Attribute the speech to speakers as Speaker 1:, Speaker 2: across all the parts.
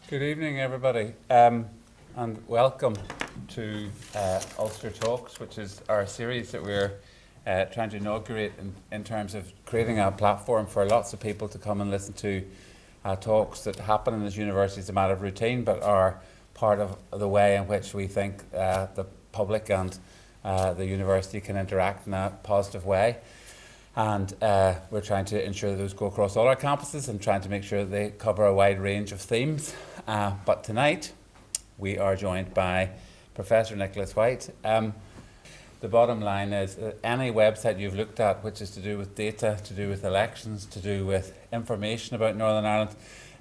Speaker 1: Good evening, everybody, and welcome to Ulster Talks, which is our series that we're trying to inaugurate in terms of creating a platform for lots of people to come and listen to talks that happen in this university as a matter of routine, but are part of the way in which we think the public and the university can interact in a positive way. And we're trying to ensure that those go across all our campuses and trying to make sure that they cover a wide range of themes. But tonight we are joined by Professor Nicholas Whyte. The bottom line is any website you've looked at which is to do with data, to do with elections, to do with information about Northern Ireland,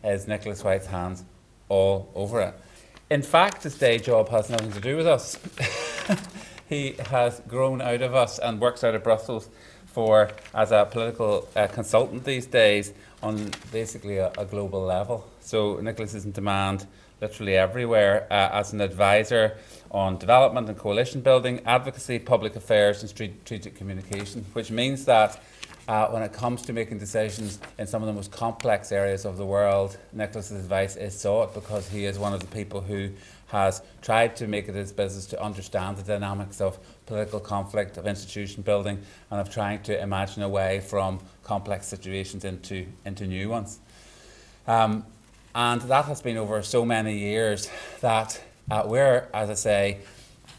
Speaker 1: is Nicholas Whyte's hands all over it. In fact, his day job has nothing to do with us. He has grown out of us and works out of Brussels as a political consultant these days on basically a global level. So Nicholas is in demand literally everywhere as an advisor on development and coalition building, advocacy, public affairs and strategic communication, which means that when it comes to making decisions in some of the most complex areas of the world, Nicholas's advice is sought because he is one of the people who has tried to make it his business to understand the dynamics of political conflict, of institution building, and of trying to imagine a way from complex situations into new ones. And that has been over so many years that we're, as I say,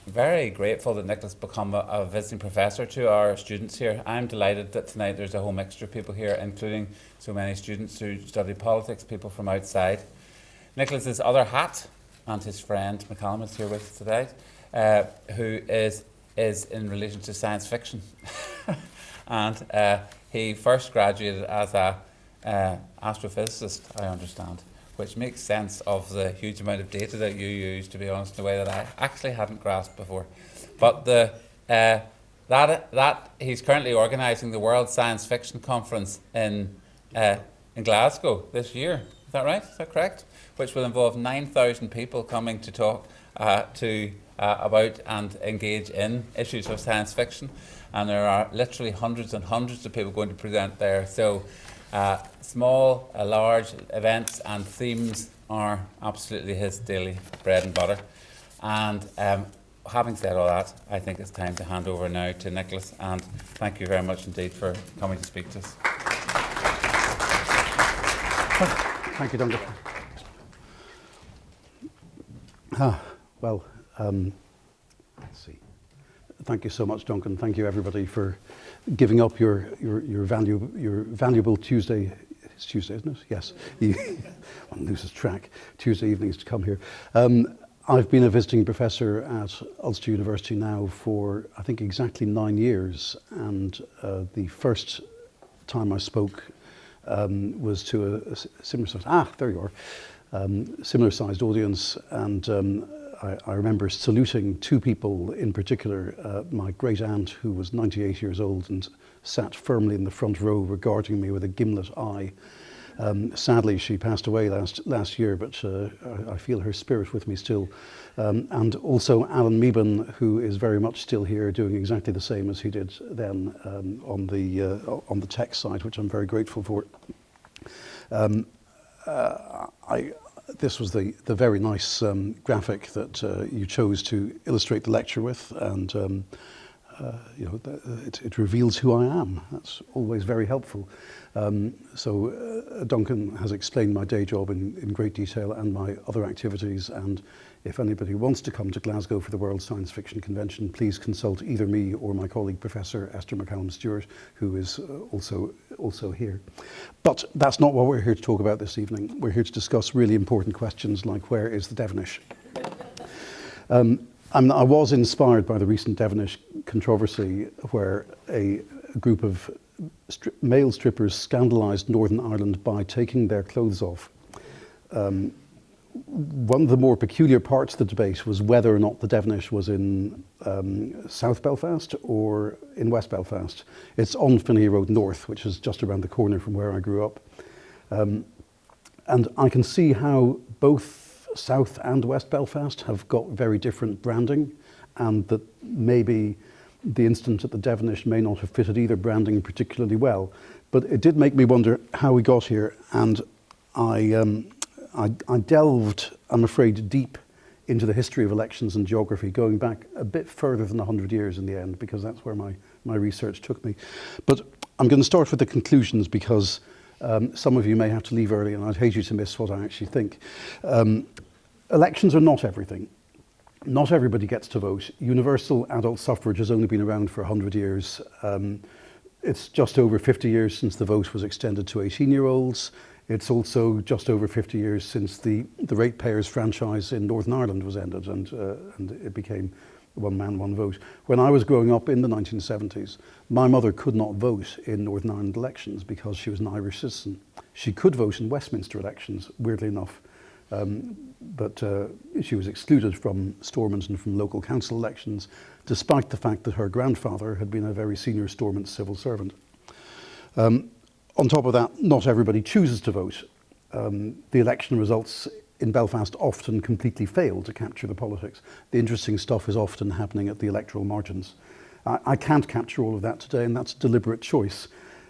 Speaker 1: very grateful that Nicholas become a visiting professor to our students here. I'm delighted that tonight there's a whole mixture of people here, including so many students who study politics, people from outside. Nicholas's other hat, and his friend McCallum is here with us today, who is in relation to science fiction. And he first graduated as a astrophysicist, I understand, which makes sense of the huge amount of data that you use, to be honest, in a way that I actually hadn't grasped before. But that he's currently organising the World Science Fiction Conference in Glasgow this year. Is that right? Is that correct? Which will involve 9,000 people coming to talk about and engage in issues of science fiction. And there are literally hundreds and hundreds of people going to present there. So small, large events and themes are absolutely his daily bread and butter. And having said all that, I think it's time to hand over now to Nicholas. And thank you very much indeed for coming to speak to us.
Speaker 2: Thank you, Duncan. Let's see. Thank you so much, Duncan. Thank you, everybody, for giving up your valuable Tuesday. It's Tuesday, isn't it? Yes. One loses track. Tuesday evenings to come here. I've been a visiting professor at Ulster University now for, I think, exactly 9 years. And the first time I spoke was to a similar size. There you are. Similar-sized audience, and I remember saluting two people in particular. My great aunt, who was 98 years old and sat firmly in the front row, regarding me with a gimlet eye. Sadly, she passed away last year, but I feel her spirit with me still. And also Alan Meban, who is very much still here, doing exactly the same as he did then on the tech side, which I'm very grateful for. This was the very nice graphic that you chose to illustrate the lecture with, and it reveals who I am. That's always very helpful. So Duncan has explained my day job in great detail and my other activities, and if anybody wants to come to Glasgow for the World Science Fiction Convention, please consult either me or my colleague Professor Esther McCallum-Stewart, who is also here. But that's not what we're here to talk about this evening. We're here to discuss really important questions like, where is the Devonish? I was inspired by the recent Devonish controversy, where a group of male strippers scandalised Northern Ireland by taking their clothes off. One of the more peculiar parts of the debate was whether or not the Devonish was in South Belfast or in West Belfast. It's on Finnehy Road North, which is just around the corner from where I grew up. And I can see how both South and West Belfast have got very different branding, and that maybe the incident at the Devonish may not have fitted either branding particularly well. But it did make me wonder how we got here, and I I delved, I'm afraid, deep into the history of elections and geography, going back a bit further than 100 years in the end, because that's where my research took me. But I'm going to start with the conclusions, because some of you may have to leave early, and I'd hate you to miss what I actually think. Elections are not everything. Not everybody gets to vote. Universal adult suffrage has only been around for 100 years. It's just over 50 years since the vote was extended to 18-year-olds. It's also just over 50 years since the ratepayers franchise in Northern Ireland was ended, and it became one man, one vote. When I was growing up in the 1970s, my mother could not vote in Northern Ireland elections because she was an Irish citizen. She could vote in Westminster elections, weirdly enough, but she was excluded from Stormont and from local council elections, despite the fact that her grandfather had been a very senior Stormont civil servant. On top of that, not everybody chooses to vote. The election results in Belfast often completely fail to capture the politics. The interesting stuff is often happening at the electoral margins. I can't capture all of that today, and that's a deliberate choice.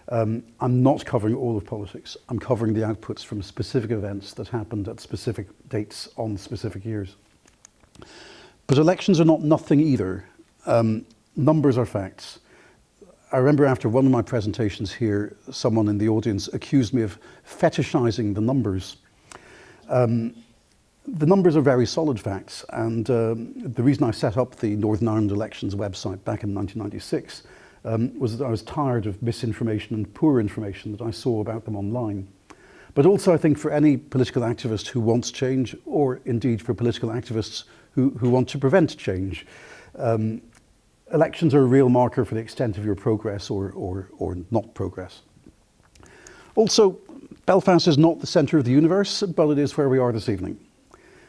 Speaker 2: I'm not covering all of politics. I'm covering the outputs from specific events that happened at specific dates on specific years. But elections are not nothing either. Numbers are facts. I remember after one of my presentations here, someone in the audience accused me of fetishizing the numbers. The numbers are very solid facts, and the reason I set up the Northern Ireland Elections website back in 1996 was that I was tired of misinformation and poor information that I saw about them online. But also, I think for any political activist who wants change, or indeed for political activists who want to prevent change, elections are a real marker for the extent of your progress or not progress. Also, Belfast is not the centre of the universe, but it is where we are this evening.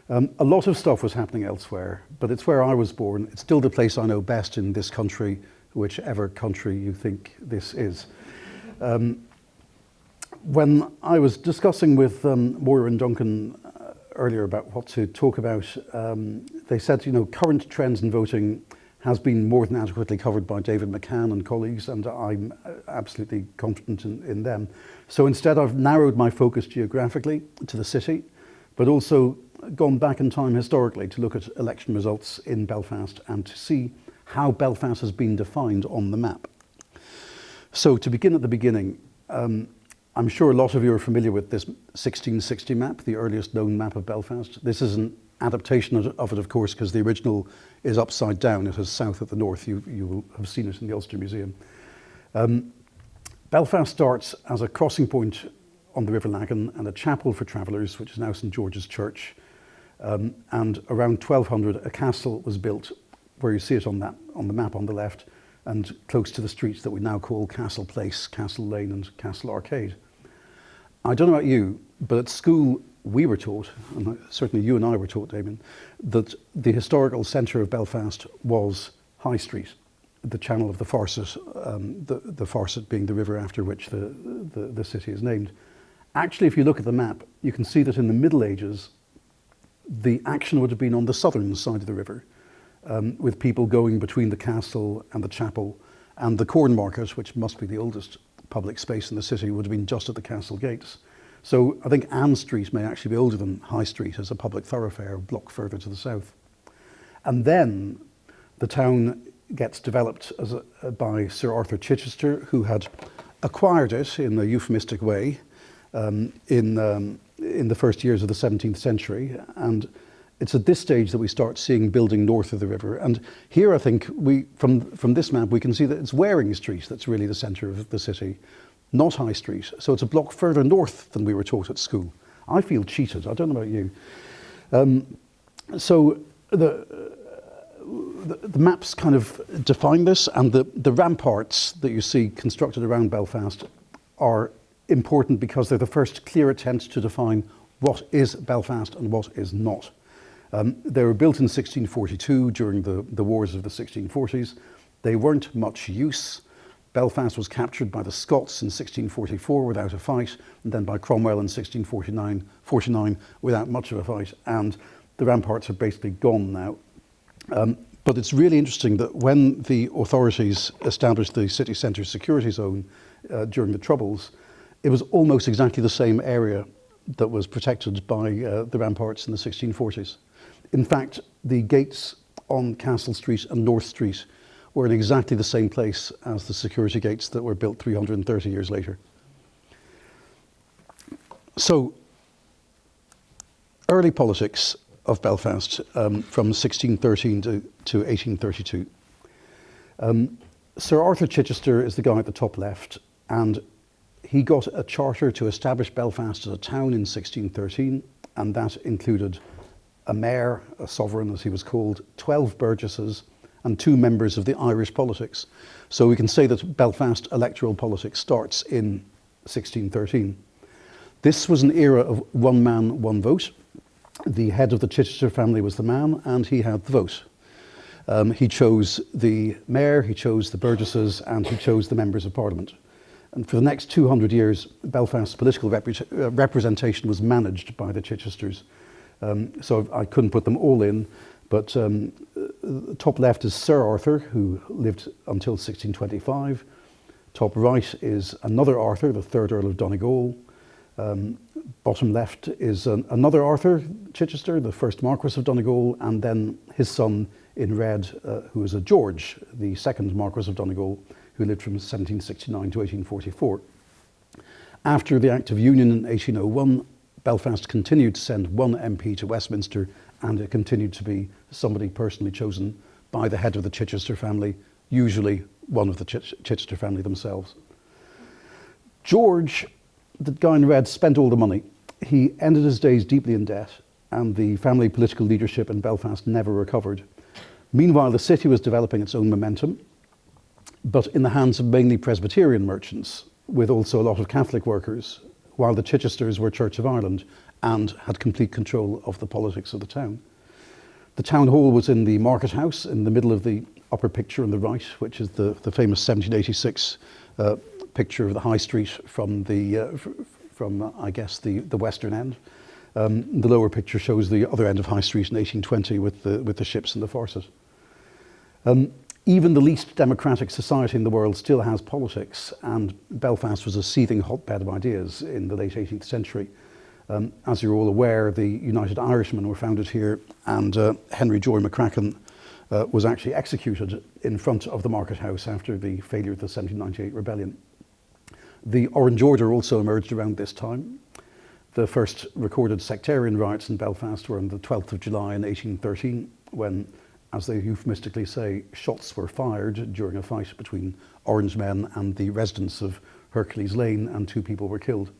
Speaker 2: A lot of stuff was happening elsewhere, but it's where I was born. It's still the place I know best in this country, whichever country you think this is. When I was discussing with Máire and Duncan earlier about what to talk about, they said, current trends in voting has been more than adequately covered by David McCann and colleagues, and I'm absolutely confident in them. So instead, I've narrowed my focus geographically to the city, but also gone back in time historically to look at election results in Belfast and to see how Belfast has been defined on the map. So to begin at the beginning, I'm sure a lot of you are familiar with this 1660 map, the earliest known map of Belfast. This is an adaptation of it, of course, because the original is upside down. It is south at the north. You will have seen it in the Ulster Museum. Belfast starts as a crossing point on the River Lagan and a chapel for travellers, which is now St George's Church. And around 1200, a castle was built, where you see it on the map on the left, and close to the streets that we now call Castle Place, Castle Lane and Castle Arcade. I don't know about you, but at school we were taught, and certainly you and I were taught, Damien, that the historical centre of Belfast was High Street, the channel of the Farset, the Farset being the river after which the city is named. Actually, if you look at the map, you can see that in the Middle Ages, the action would have been on the southern side of the river, with people going between the castle and the chapel, and the Corn Market, which must be the oldest public space in the city, would have been just at the castle gates. So I think Ann Street may actually be older than High Street as a public thoroughfare, a block further to the south. And then the town gets developed by Sir Arthur Chichester, who had acquired it in a euphemistic way in the first years of the 17th century. And it's at this stage that we start seeing building north of the river. And here I think from this map we can see that it's Waring Street that's really the centre of the city, not High Street. So it's a block further north than we were taught at school. I feel cheated. I don't know about you. So the maps kind of define this, and the ramparts that you see constructed around Belfast are important because they're the first clear attempt to define what is Belfast and what is not. They were built in 1642 during the wars of the 1640s. They weren't much use. Belfast was captured by the Scots in 1644 without a fight, and then by Cromwell in 1649 without much of a fight, and the ramparts are basically gone now. But it's really interesting that when the authorities established the city centre security zone during the Troubles, it was almost exactly the same area that was protected by the ramparts in the 1640s. In fact, the gates on Castle Street and North Street were in exactly the same place as the security gates that were built 330 years later. So, early politics of Belfast from 1613 to 1832. Sir Arthur Chichester is the guy at the top left, and he got a charter to establish Belfast as a town in 1613, and that included a mayor, a sovereign as he was called, 12 burgesses, and 2 members of the Irish politics. So we can say that Belfast electoral politics starts in 1613. This was an era of one man, one vote. The head of the Chichester family was the man, and he had the vote. He chose the mayor, he chose the burgesses, and he chose the members of parliament. And for the next 200 years, Belfast's political representation was managed by the Chichesters. So I couldn't put them all in, but top left is Sir Arthur, who lived until 1625. Top right is another Arthur, the 3rd Earl of Donegal. Bottom left is another Arthur Chichester, the 1st Marquess of Donegal, and then his son in red, who is a George, the 2nd Marquess of Donegal, who lived from 1769 to 1844. After the Act of Union in 1801, Belfast continued to send 1 MP to Westminster, and it continued to be somebody personally chosen by the head of the Chichester family, usually one of the Chichester family themselves. George, the guy in red, spent all the money. He ended his days deeply in debt, and the family political leadership in Belfast never recovered. Meanwhile, the city was developing its own momentum, but in the hands of mainly Presbyterian merchants, with also a lot of Catholic workers, while the Chichesters were Church of Ireland and had complete control of the politics of the town. The town hall was in the market house in the middle of the upper picture on the right, which is the famous 1786 picture of the high street from I guess the western end. The lower picture shows the other end of High Street in 1820 with the ships and the farces. Even the least democratic society in the world still has politics, and Belfast was a seething hotbed of ideas in the late 18th century. As you're all aware, the United Irishmen were founded here, and Henry Joy McCracken was actually executed in front of the market house after the failure of the 1798 rebellion. The Orange Order also emerged around this time. The first recorded sectarian riots in Belfast were on the 12th of July in 1813, when, as they euphemistically say, shots were fired during a fight between Orange men and the residents of Hercules Lane, and 2 people were killed.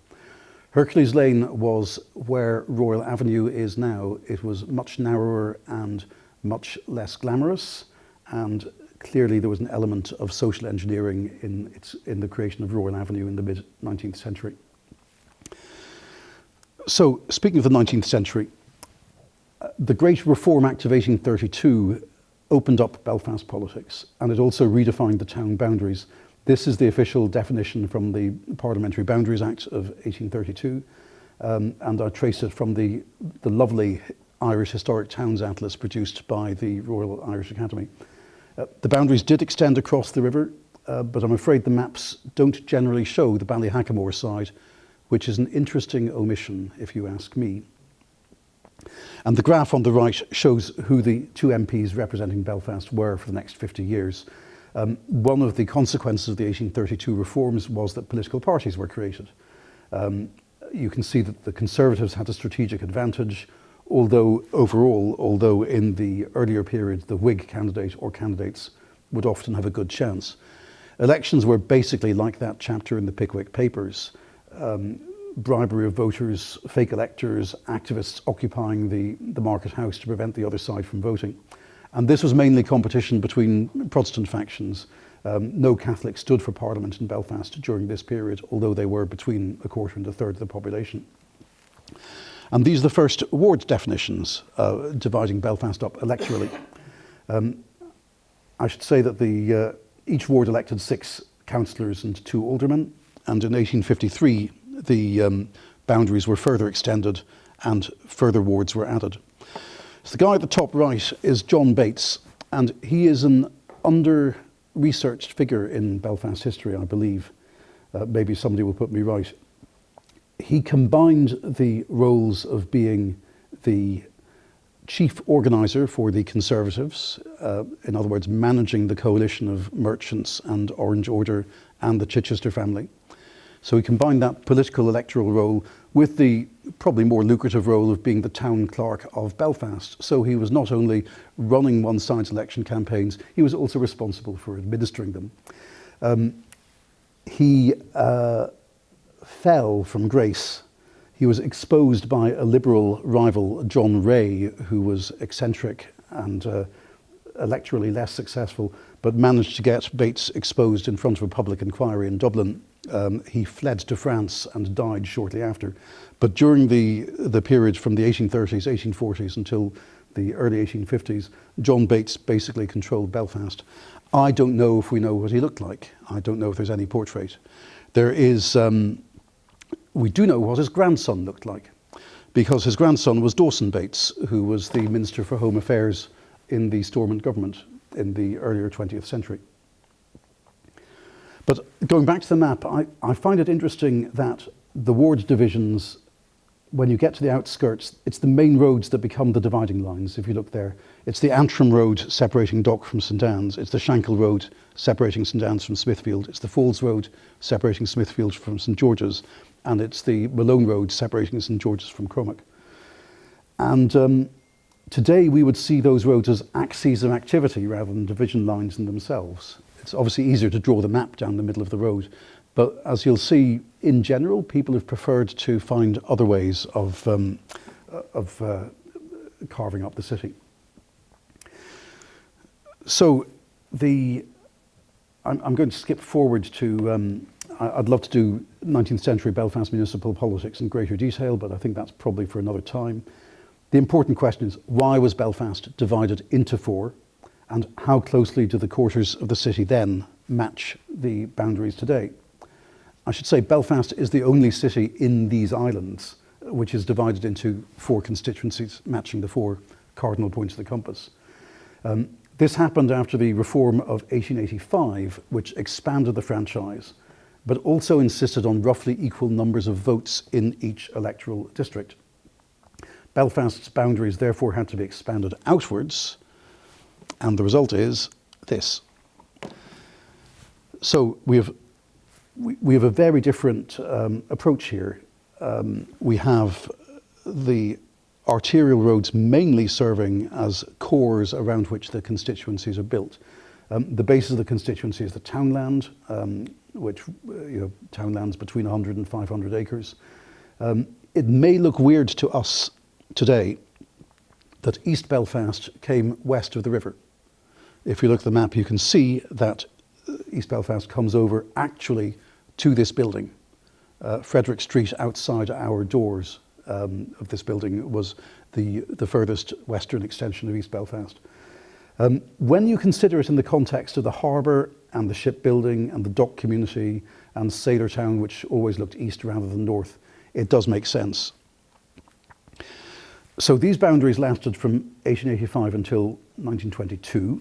Speaker 2: Hercules Lane was where Royal Avenue is now. It was much narrower and much less glamorous, and clearly there was an element of social engineering in the creation of Royal Avenue in the mid-19th century. So, speaking of the 19th century, the Great Reform Act of 1832 opened up Belfast politics, and it also redefined the town boundaries. This is the official definition from the Parliamentary Boundaries Act of 1832, and I trace it from the lovely Irish Historic Towns Atlas produced by the Royal Irish Academy. The boundaries did extend across the river, but I'm afraid the maps don't generally show the Ballyhackamore side, which is an interesting omission, if you ask me. And the graph on the right shows who the 2 MPs representing Belfast were for the next 50 years. One of the consequences of the 1832 reforms was that political parties were created. You can see that the Conservatives had a strategic advantage, although in the earlier period, the Whig candidate or candidates would often have a good chance. Elections were basically like that chapter in the Pickwick Papers. Bribery of voters, fake electors, activists occupying the market house to prevent the other side from voting. And this was mainly competition between Protestant factions. No Catholics stood for Parliament in Belfast during this period, although they were between 1/4 and 1/3 of the population. And these are the first ward definitions dividing Belfast up electorally. I should say that each ward elected 6 councillors and 2 aldermen, and in 1853 the boundaries were further extended and further wards were added. So the guy at the top right is John Bates, and he is an under-researched figure in Belfast history, I believe. Maybe somebody will put me right. he combined the roles of being the chief organiser for the Conservatives, in other words, managing the coalition of merchants and Orange Order and the Chichester family. So he combined that political electoral role with the probably more lucrative role of being the town clerk of Belfast. So he was not only running one side's election campaigns, he was also responsible for administering them. He fell from grace. He was exposed by a Liberal rival, John Ray, who was eccentric and electorally less successful, but managed to get Bates exposed in front of a public inquiry in Dublin. He fled to France and died shortly after. But during the period from the 1830s, 1840s until the early 1850s, John Bates basically controlled Belfast. I don't know if we know what he looked like. I don't know if there's any portrait. There is, we do know what his grandson looked like, because his grandson was Dawson Bates, who was the Minister for Home Affairs in the Stormont government in the earlier 20th century. But going back to the map, I find it interesting that the ward divisions, when you get to the outskirts, it's the main roads that become the dividing lines, if you look there. It's the Antrim Road separating Dock from St Anne's. It's the Shankill Road separating St Anne's from Smithfield. It's the Falls Road separating Smithfield from St George's. And it's the Malone Road separating St George's from Cromac. And today we would see those roads as axes of activity rather than division lines in themselves. It's obviously easier to draw the map down the middle of the road. But as you'll see, in general, people have preferred to find other ways of carving up the city. So I'm going to skip forward to, I'd love to do 19th century Belfast municipal politics in greater detail, but I think that's probably for another time. The important question is, why was Belfast divided into four? And how closely do the quarters of the city then match the boundaries today? I should say Belfast is the only city in these islands which is divided into four constituencies, matching the four cardinal points of the compass. This happened after the reform of 1885, which expanded the franchise, but also insisted on roughly equal numbers of votes in each electoral district. Belfast's boundaries therefore had to be expanded outwards, and the result is this. So we have a very different approach here. We have the arterial roads mainly serving as cores around which the constituencies are built. The basis of the constituency is the townland, which, townlands between 100 and 500 acres. It may look weird to us today that East Belfast came west of the river. If you look at the map, you can see that East Belfast comes over actually to this building. Frederick Street outside our doors of this building was the furthest western extension of East Belfast. When you consider it in the context of the harbour and the shipbuilding and the dock community and Sailortown, which always looked east rather than north, it does make sense. So these boundaries lasted from 1885 until 1922.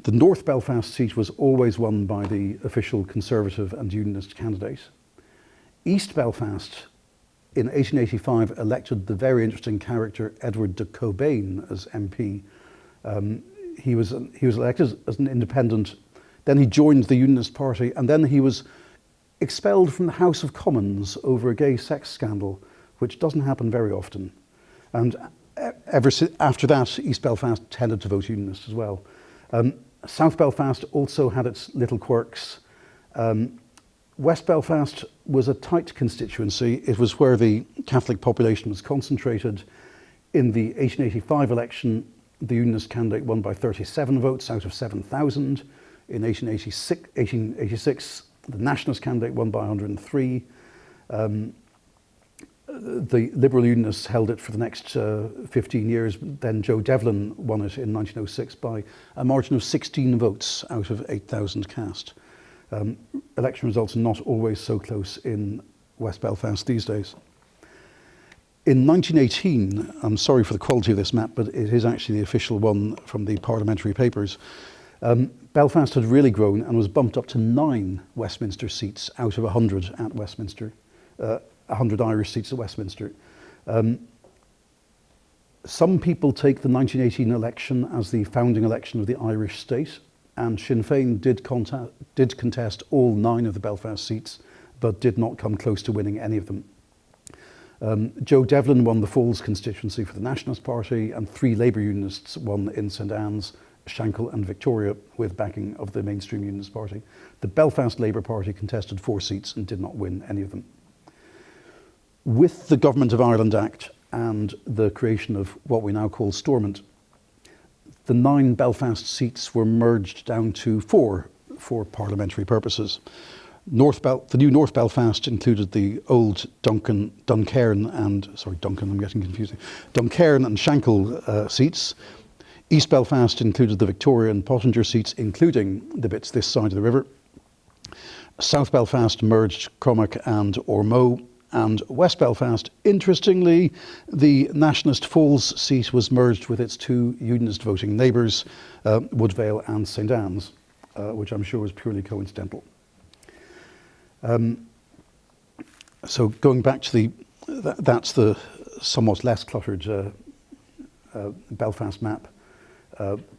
Speaker 2: The North Belfast seat was always won by the official Conservative and Unionist candidate. East Belfast in 1885 elected the very interesting character Edward de Cobain as MP. He was elected as an independent, then he joined the Unionist Party, and then he was expelled from the House of Commons over a gay sex scandal, which doesn't happen very often. And after that, East Belfast tended to vote Unionist as well. South Belfast also had its little quirks. West Belfast was a tight constituency. It was where the Catholic population was concentrated. In the 1885 election, the Unionist candidate won by 37 votes out of 7,000. In 1886, the Nationalist candidate won by 103. The Liberal Unionists held it for the next 15 years. Then Joe Devlin won it in 1906 by a margin of 16 votes out of 8,000 cast. Election results are not always so close in West Belfast these days. In 1918, I'm sorry for the quality of this map, but it is actually the official one from the parliamentary papers. Belfast had really grown and was bumped up to 9 Westminster seats out of 100 at Westminster. 100 Irish seats at Westminster. Some people take the 1918 election as the founding election of the Irish state, and Sinn Féin did contest all 9 of the Belfast seats, but did not come close to winning any of them. Joe Devlin won the Falls constituency for the Nationalist Party, and 3 Labour Unionists won in St Anne's, Shankill and Victoria, with backing of the mainstream Unionist Party. The Belfast Labour Party contested 4 seats and did not win any of them. With the Government of Ireland Act and the creation of what we now call Stormont, the 9 Belfast seats were merged down to 4 for parliamentary purposes. The new North Belfast included the old Duncairn and Shankill seats. East Belfast included the Victoria and Pottinger seats, including the bits this side of the river. South Belfast merged Cromac and Ormeau, and West Belfast, interestingly, the Nationalist Falls seat was merged with its 2 Unionist voting neighbours, Woodvale and St Anne's, which I'm sure was purely coincidental. So going back to that's the somewhat less cluttered Belfast map.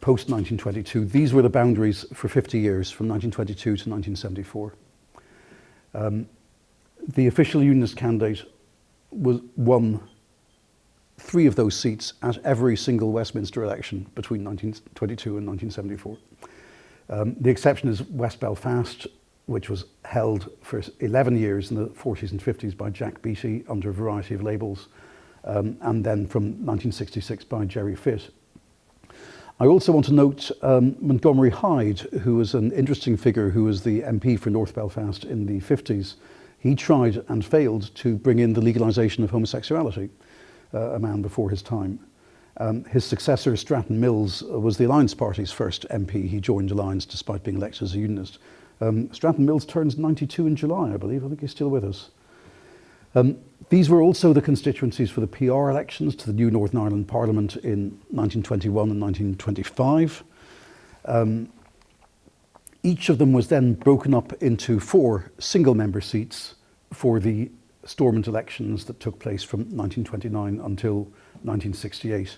Speaker 2: Post-1922, these were the boundaries for 50 years, from 1922 to 1974. The official Unionist candidate won 3 of those seats at every single Westminster election between 1922 and 1974. The exception is West Belfast, which was held for 11 years in the 40s and 50s by Jack Beattie under a variety of labels, and then from 1966 by Jerry Fitt. I also want to note Montgomery Hyde, who was an interesting figure, who was the MP for North Belfast in the 50s. He tried and failed to bring in the legalisation of homosexuality, a man before his time. His successor, Stratton Mills, was the Alliance Party's first MP. He joined Alliance despite being elected as a Unionist. Stratton Mills turns 92 in July, I believe. I think he's still with us. These were also the constituencies for the PR elections to the new Northern Ireland Parliament in 1921 and 1925. Each of them was then broken up into 4 single-member seats for the Stormont elections that took place from 1929 until 1968.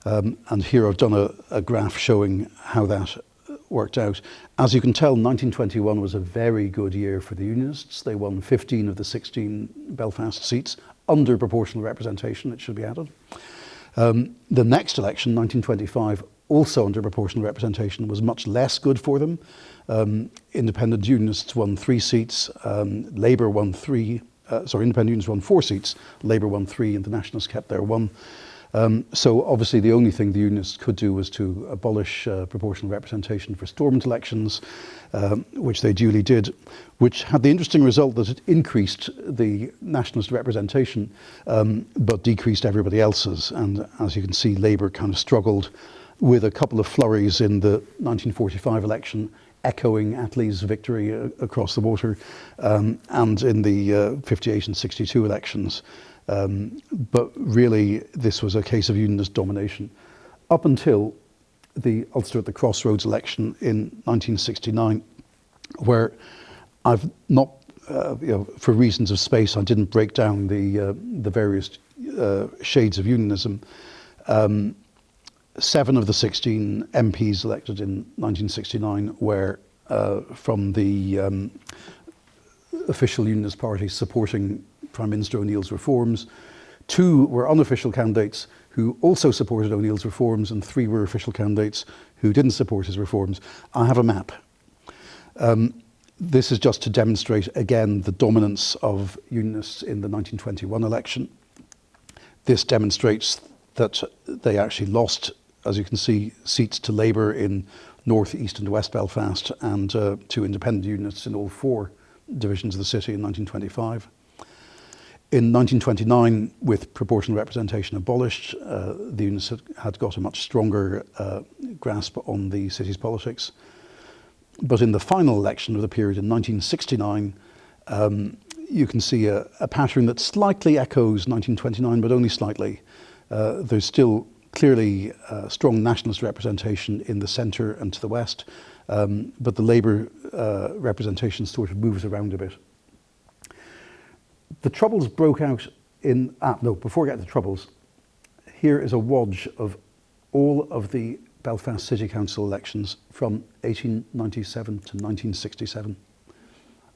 Speaker 2: And here I've done a graph showing how that worked out. As you can tell, 1921 was a very good year for the Unionists. They won 15 of the 16 Belfast seats, under proportional representation, it should be added. The next election, 1925, also under proportional representation, was much less good for them. Independent Unionists won 3 seats, Labour won 3, Independent Unionists won 4 seats, Labour won 3, and the Nationalists kept their 1. So obviously the only thing the Unionists could do was to abolish proportional representation for Stormont elections, which they duly did, which had the interesting result that it increased the Nationalist representation, but decreased everybody else's. And as you can see, Labour kind of struggled with a couple of flurries in the 1945 election, echoing Attlee's victory across the water, and in the 58 and 62 elections. But really, this was a case of Unionist domination. Up until the Ulster at the Crossroads election in 1969, where I've not, for reasons of space, I didn't break down the various shades of unionism. 7 of the 16 MPs elected in 1969 were from the official Unionist party supporting Prime Minister O'Neill's reforms. 2 were unofficial candidates who also supported O'Neill's reforms, and 3 were official candidates who didn't support his reforms. I have a map. This is just to demonstrate again the dominance of Unionists in the 1921 election. This demonstrates that they actually lost, as you can see, seats to Labour in North, East and West Belfast, and to Independent Unionists in all 4 divisions of the city in 1925. In 1929, with proportional representation abolished, the Unionists had got a much stronger grasp on the city's politics. But in the final election of the period in 1969, you can see a pattern that slightly echoes 1929, but only slightly. There's still clearly strong nationalist representation in the centre and to the west, but the Labour representation sort of moves around a bit. The Troubles broke out before we get to the Troubles, here is a wodge of all of the Belfast City Council elections from 1897 to 1967.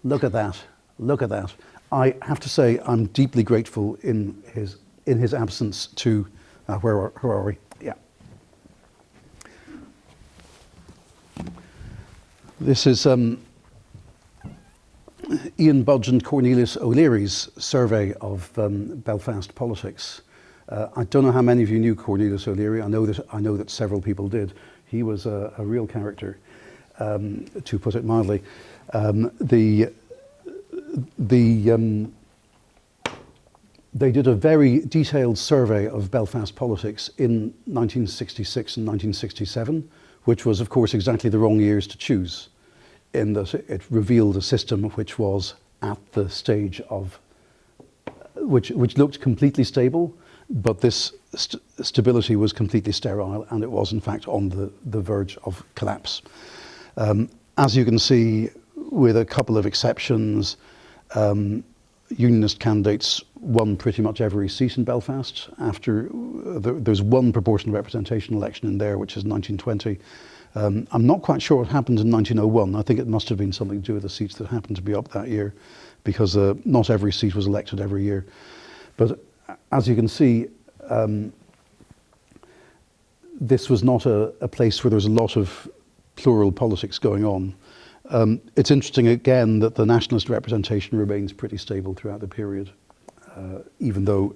Speaker 2: Look at that, look at that. I have to say I'm deeply grateful in his absence to, where are we? Yeah. This is Ian Budge and Cornelius O'Leary's survey of Belfast politics. I don't know how many of you knew Cornelius O'Leary. I know that several people did. He was a real character, to put it mildly. They did a very detailed survey of Belfast politics in 1966 and 1967, which was, of course, exactly the wrong years to choose, in that it revealed a system which was at the stage of, which looked completely stable, but this stability was completely sterile, and it was in fact on the verge of collapse. As you can see, with a couple of exceptions, Unionist candidates won pretty much every seat in Belfast. There's one proportional representation election in there, which is 1920. I'm not quite sure what happened in 1901. I think it must have been something to do with the seats that happened to be up that year, because not every seat was elected every year. But as you can see, this was not a place where there was a lot of plural politics going on. It's interesting again that the nationalist representation remains pretty stable throughout the period, even though,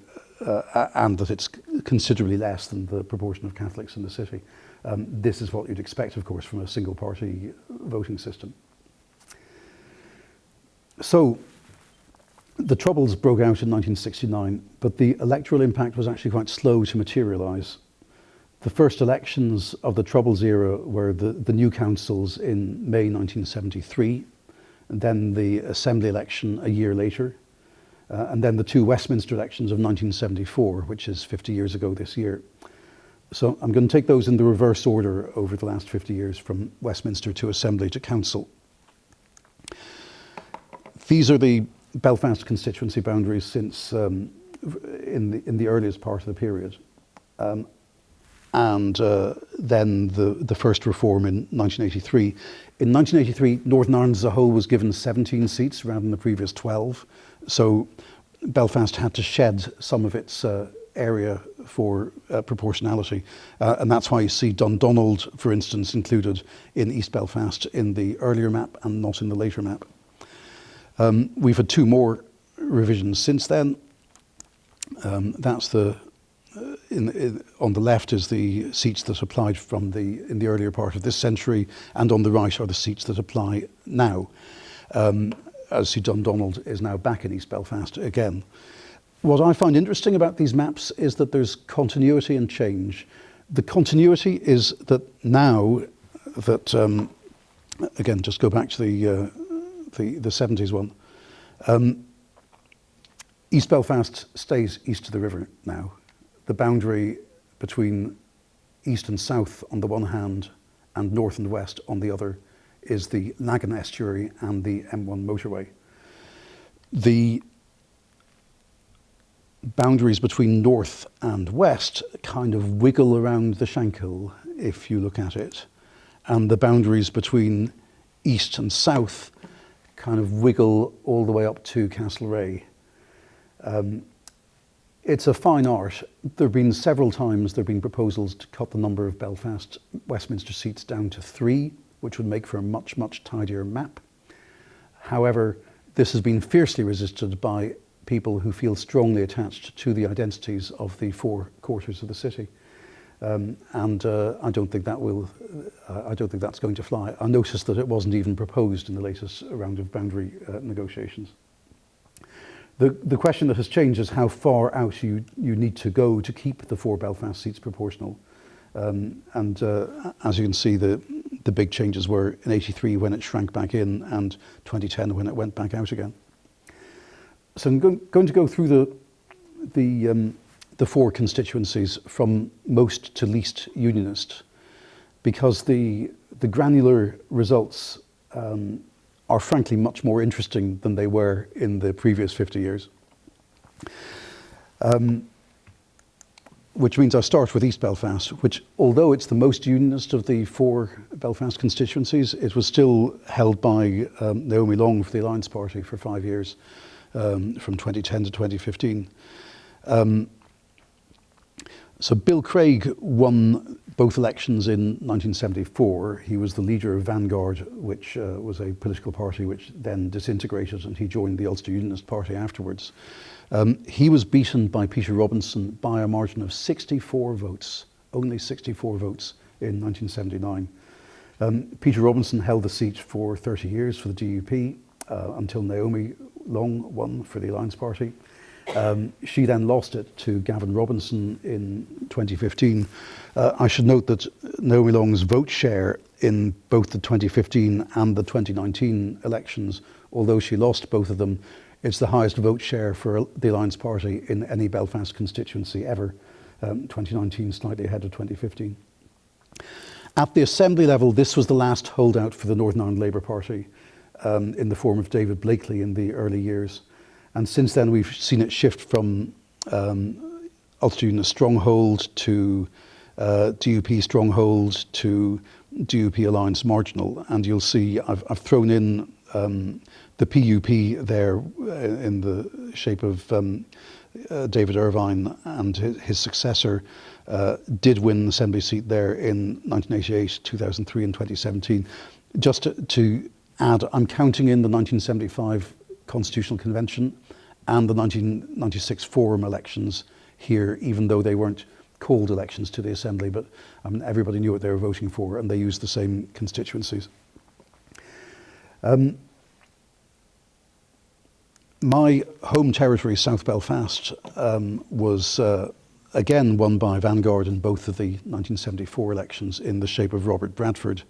Speaker 2: and that it's considerably less than the proportion of Catholics in the city. This is what you'd expect, of course, from a single party voting system. So the Troubles broke out in 1969, but the electoral impact was actually quite slow to materialise. The first elections of the Troubles era were the new councils in May 1973, and then the Assembly election a year later, and then the two Westminster elections of 1974, which is 50 years ago this year. So I'm going to take those in the reverse order over the last 50 years, from Westminster to Assembly to Council. These are the Belfast constituency boundaries since in the earliest part of the period. And then the first reform in 1983. In 1983, Northern Ireland as a whole was given 17 seats rather than the previous 12. So Belfast had to shed some of its area for proportionality. And that's why you see Dundonald, for instance, included in East Belfast in the earlier map and not in the later map. We've had two more revisions since then. That's on the left is the seats that applied in the earlier part of this century, and on the right are the seats that apply now. As see, Dundonald is now back in East Belfast again. What I find interesting about these maps is that there's continuity and change. The continuity is that now that, again, just go back to the 70s one, East Belfast stays east of the river now. The boundary between east and south on the one hand and north and west on the other is the Lagan estuary and the M1 motorway. The boundaries between north and west kind of wiggle around the Shankill if you look at it, and the boundaries between east and south kind of wiggle all the way up to Castlereagh. It's a fine art. There have been several times proposals to cut the number of Belfast Westminster seats down to 3, which would make for a much, much tidier map. However, this has been fiercely resisted by people who feel strongly attached to the identities of the 4 quarters of the city. I don't think that's going to fly. I noticed that it wasn't even proposed in the latest round of boundary negotiations. The question that has changed is how far out you need to go to keep the 4 Belfast seats proportional. As you can see, the big changes were in '83 when it shrank back in, and 2010 when it went back out again. So I'm going to go through the 4 constituencies from most to least unionist, because the granular results are frankly much more interesting than they were in the previous 50 years. Which means I start with East Belfast, which, although it's the most unionist of the 4 Belfast constituencies, it was still held by Naomi Long for the Alliance Party for 5 years, from 2010 to 2015. So Bill Craig won both elections in 1974. He was the leader of Vanguard, which was a political party which then disintegrated, and he joined the Ulster Unionist Party afterwards. He was beaten by Peter Robinson by a margin of 64 votes, only 64 votes in 1979. Peter Robinson held the seat for 30 years for the DUP until Naomi Long won for the Alliance Party. She then lost it to Gavin Robinson in 2015. I should note that Naomi Long's vote share in both the 2015 and the 2019 elections, although she lost both of them, it's the highest vote share for the Alliance Party in any Belfast constituency ever. 2019 slightly ahead of 2015. At the Assembly level, this was the last holdout for the Northern Ireland Labour Party in the form of David Blakely in the early years. And since then, we've seen it shift from Ulster Unionist stronghold to DUP stronghold to DUP Alliance marginal. And you'll see I've thrown in the PUP there in the shape of David Irvine, and his successor did win an Assembly seat there in 1988, 2003 and 2017. Just to add, I'm counting in the 1975 Constitutional Convention and the 1996 Forum elections here, even though they weren't called elections to the Assembly, but I mean, everybody knew what they were voting for, and they used the same constituencies. My home territory, South Belfast, was again won by Vanguard in both of the 1974 elections in the shape of Robert Bradford.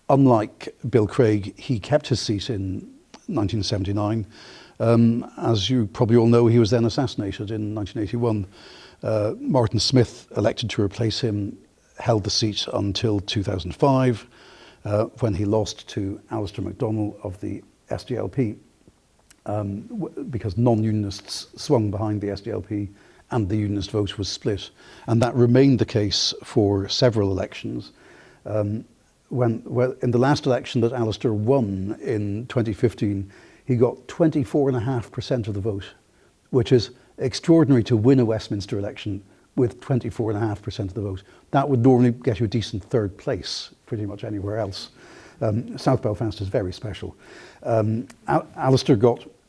Speaker 2: Unlike Bill Craig, he kept his seat in 1979. As you probably all know, he was then assassinated in 1981. Martin Smith, elected to replace him, held the seat until 2005, when he lost to Alistair MacDonald of the SDLP. Because non-unionists swung behind the SDLP and the unionist vote was split. And that remained the case for several elections. In the last election that Alistair won in 2015, he got 24.5% of the vote, which is extraordinary to win a Westminster election with 24.5% of the vote. That would normally get you a decent third place pretty much anywhere else. South Belfast is very special. Alistair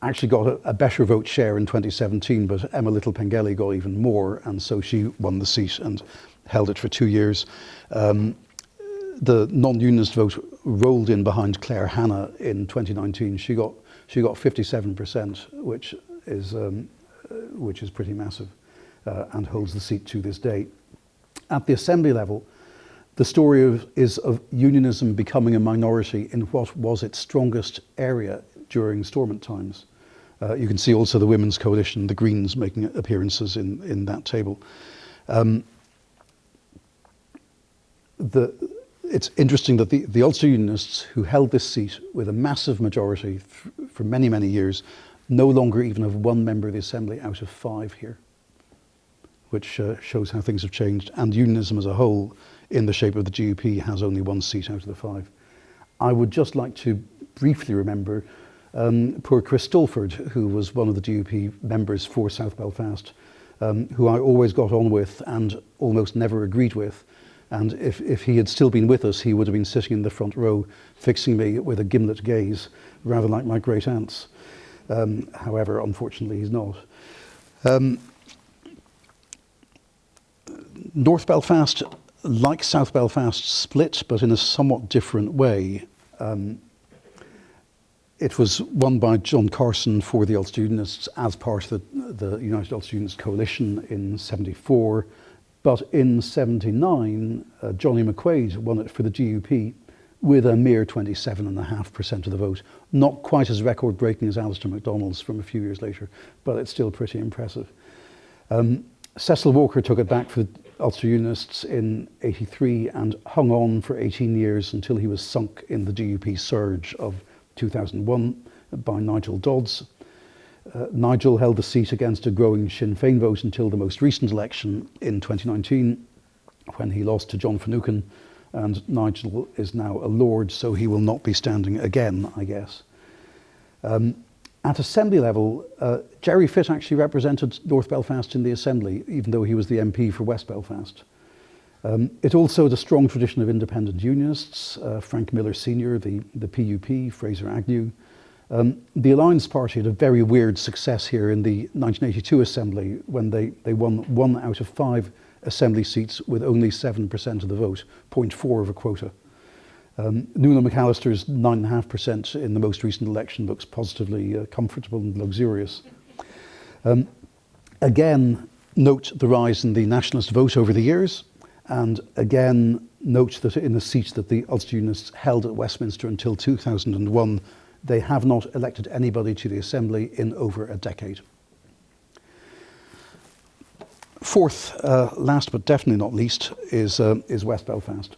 Speaker 2: actually got a better vote share in 2017, but Emma Little Pengelly got even more, and so she won the seat and held it for 2 years. The non-unionist vote rolled in behind Claire Hanna in 2019. She got 57%, which is pretty massive, and holds the seat to this day. At the Assembly level, the story is of unionism becoming a minority in what was its strongest area during Stormont times. You can see also the Women's Coalition, the Greens, making appearances in that table. It's interesting that the Ulster Unionists, who held this seat with a massive majority for many, many years, no longer even have one member of the Assembly out of 5 here, which shows how things have changed. And unionism as a whole, in the shape of the GUP, has only 1 seat out of the 5. I would just like to briefly remember poor Chris Stolford, who was one of the DUP members for South Belfast, who I always got on with and almost never agreed with. And if he had still been with us, he would have been sitting in the front row, fixing me with a gimlet gaze, rather like my great aunts. However, unfortunately, he's not. North Belfast, like South Belfast, split, but in a somewhat different way. It was won by John Carson for the Ulster Unionists as part of the United Ulster Unionist Coalition in '74. But in '79, Johnny McQuaid won it for the DUP with a mere 27.5% of the vote. Not quite as record-breaking as Alistair MacDonald's from a few years later, but it's still pretty impressive. Cecil Walker took it back for the Ulster Unionists in '83 and hung on for 18 years until he was sunk in the DUP surge of 2001 by Nigel Dodds. Nigel held the seat against a growing Sinn Féin vote until the most recent election in 2019, when he lost to John Finucane, and Nigel is now a Lord, so he will not be standing again, I guess. At Assembly level, Gerry Fitt actually represented North Belfast in the Assembly, even though he was the MP for West Belfast. It also had a strong tradition of independent unionists, Frank Miller Senior, the PUP, Fraser Agnew. The Alliance Party had a very weird success here in the 1982 Assembly, when they won 1 out of 5 Assembly seats with only 7% of the vote, 0.4 of a quota. Nuala McAllister's 9.5% in the most recent election looks positively comfortable and luxurious. Again, note the rise in the nationalist vote over the years, and again note that in the seat that the Ulster Unionists held at Westminster until 2001, they have not elected anybody to the Assembly in over a decade. Fourth, last but definitely not least, is West Belfast.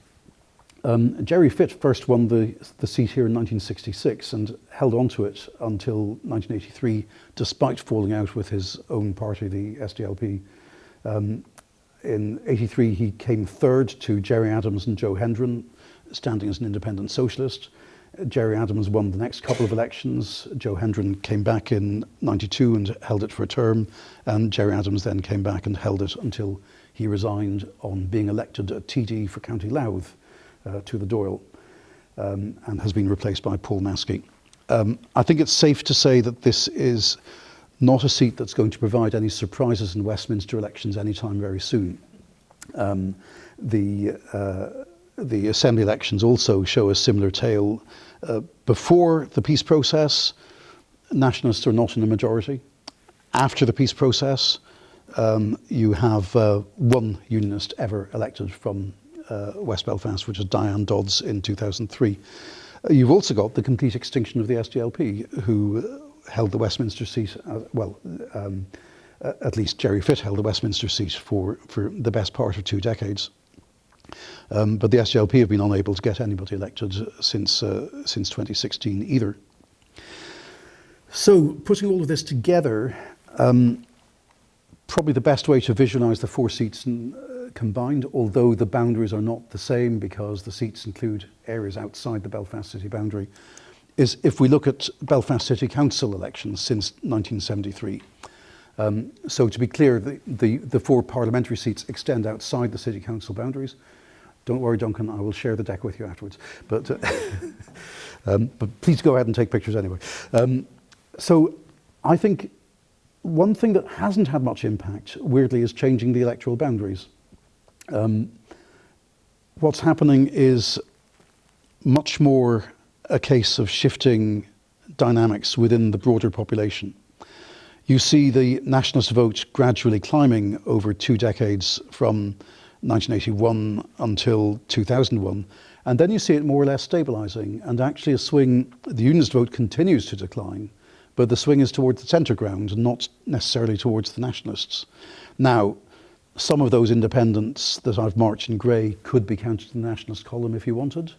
Speaker 2: Gerry Fitt first won the seat here in 1966 and held on to it until 1983, despite falling out with his own party, the SDLP. In 83, he came third to Gerry Adams and Joe Hendren, standing as an independent socialist. Gerry Adams won the next couple of elections. Joe Hendren came back in 92 and held it for a term, and Gerry Adams then came back and held it until he resigned on being elected a TD for County Louth to the Dáil, and has been replaced by Paul Maskey. I think it's safe to say that this is not a seat that's going to provide any surprises in Westminster elections anytime very soon. The Assembly elections also show a similar tale. Before the peace process, nationalists are not in a majority. After the peace process, you have one unionist ever elected from West Belfast, which is Diane Dodds in 2003. You've also got the complete extinction of the SDLP, who held the Westminster seat, at least Gerry Fitt held the Westminster seat for the best part of 2 decades. But the SDLP have been unable to get anybody elected since 2016 either. So, putting all of this together, probably the best way to visualise the 4 seats combined, although the boundaries are not the same because the seats include areas outside the Belfast city boundary, is if we look at Belfast City Council elections since 1973. So to be clear, the 4 parliamentary seats extend outside the city council boundaries. Don't worry, Duncan, I will share the deck with you afterwards. But please go ahead and take pictures anyway. So I think one thing that hasn't had much impact, weirdly, is changing the electoral boundaries. What's happening is much more a case of shifting dynamics within the broader population. You see the nationalist vote gradually climbing over 2 decades from 1981 until 2001, and then you see it more or less stabilising, and actually a swing, the unionist vote continues to decline, but the swing is towards the centre ground and not necessarily towards the nationalists. Now, some of those independents that I've marked in grey could be counted in the nationalist column if you wanted.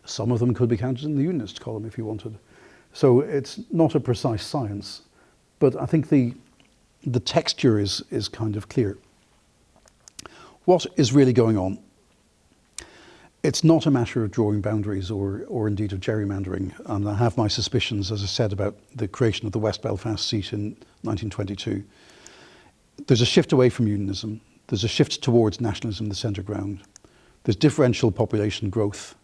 Speaker 2: Some of them could be counted in the unionist column if you wanted. So it's not a precise science, but I think the texture is kind of clear. What is really going on? It's not a matter of drawing boundaries or indeed of gerrymandering, and I have my suspicions, as I said, about the creation of the West Belfast seat in 1922. There's a shift away from unionism. There's a shift towards nationalism, the centre ground. There's differential population growth.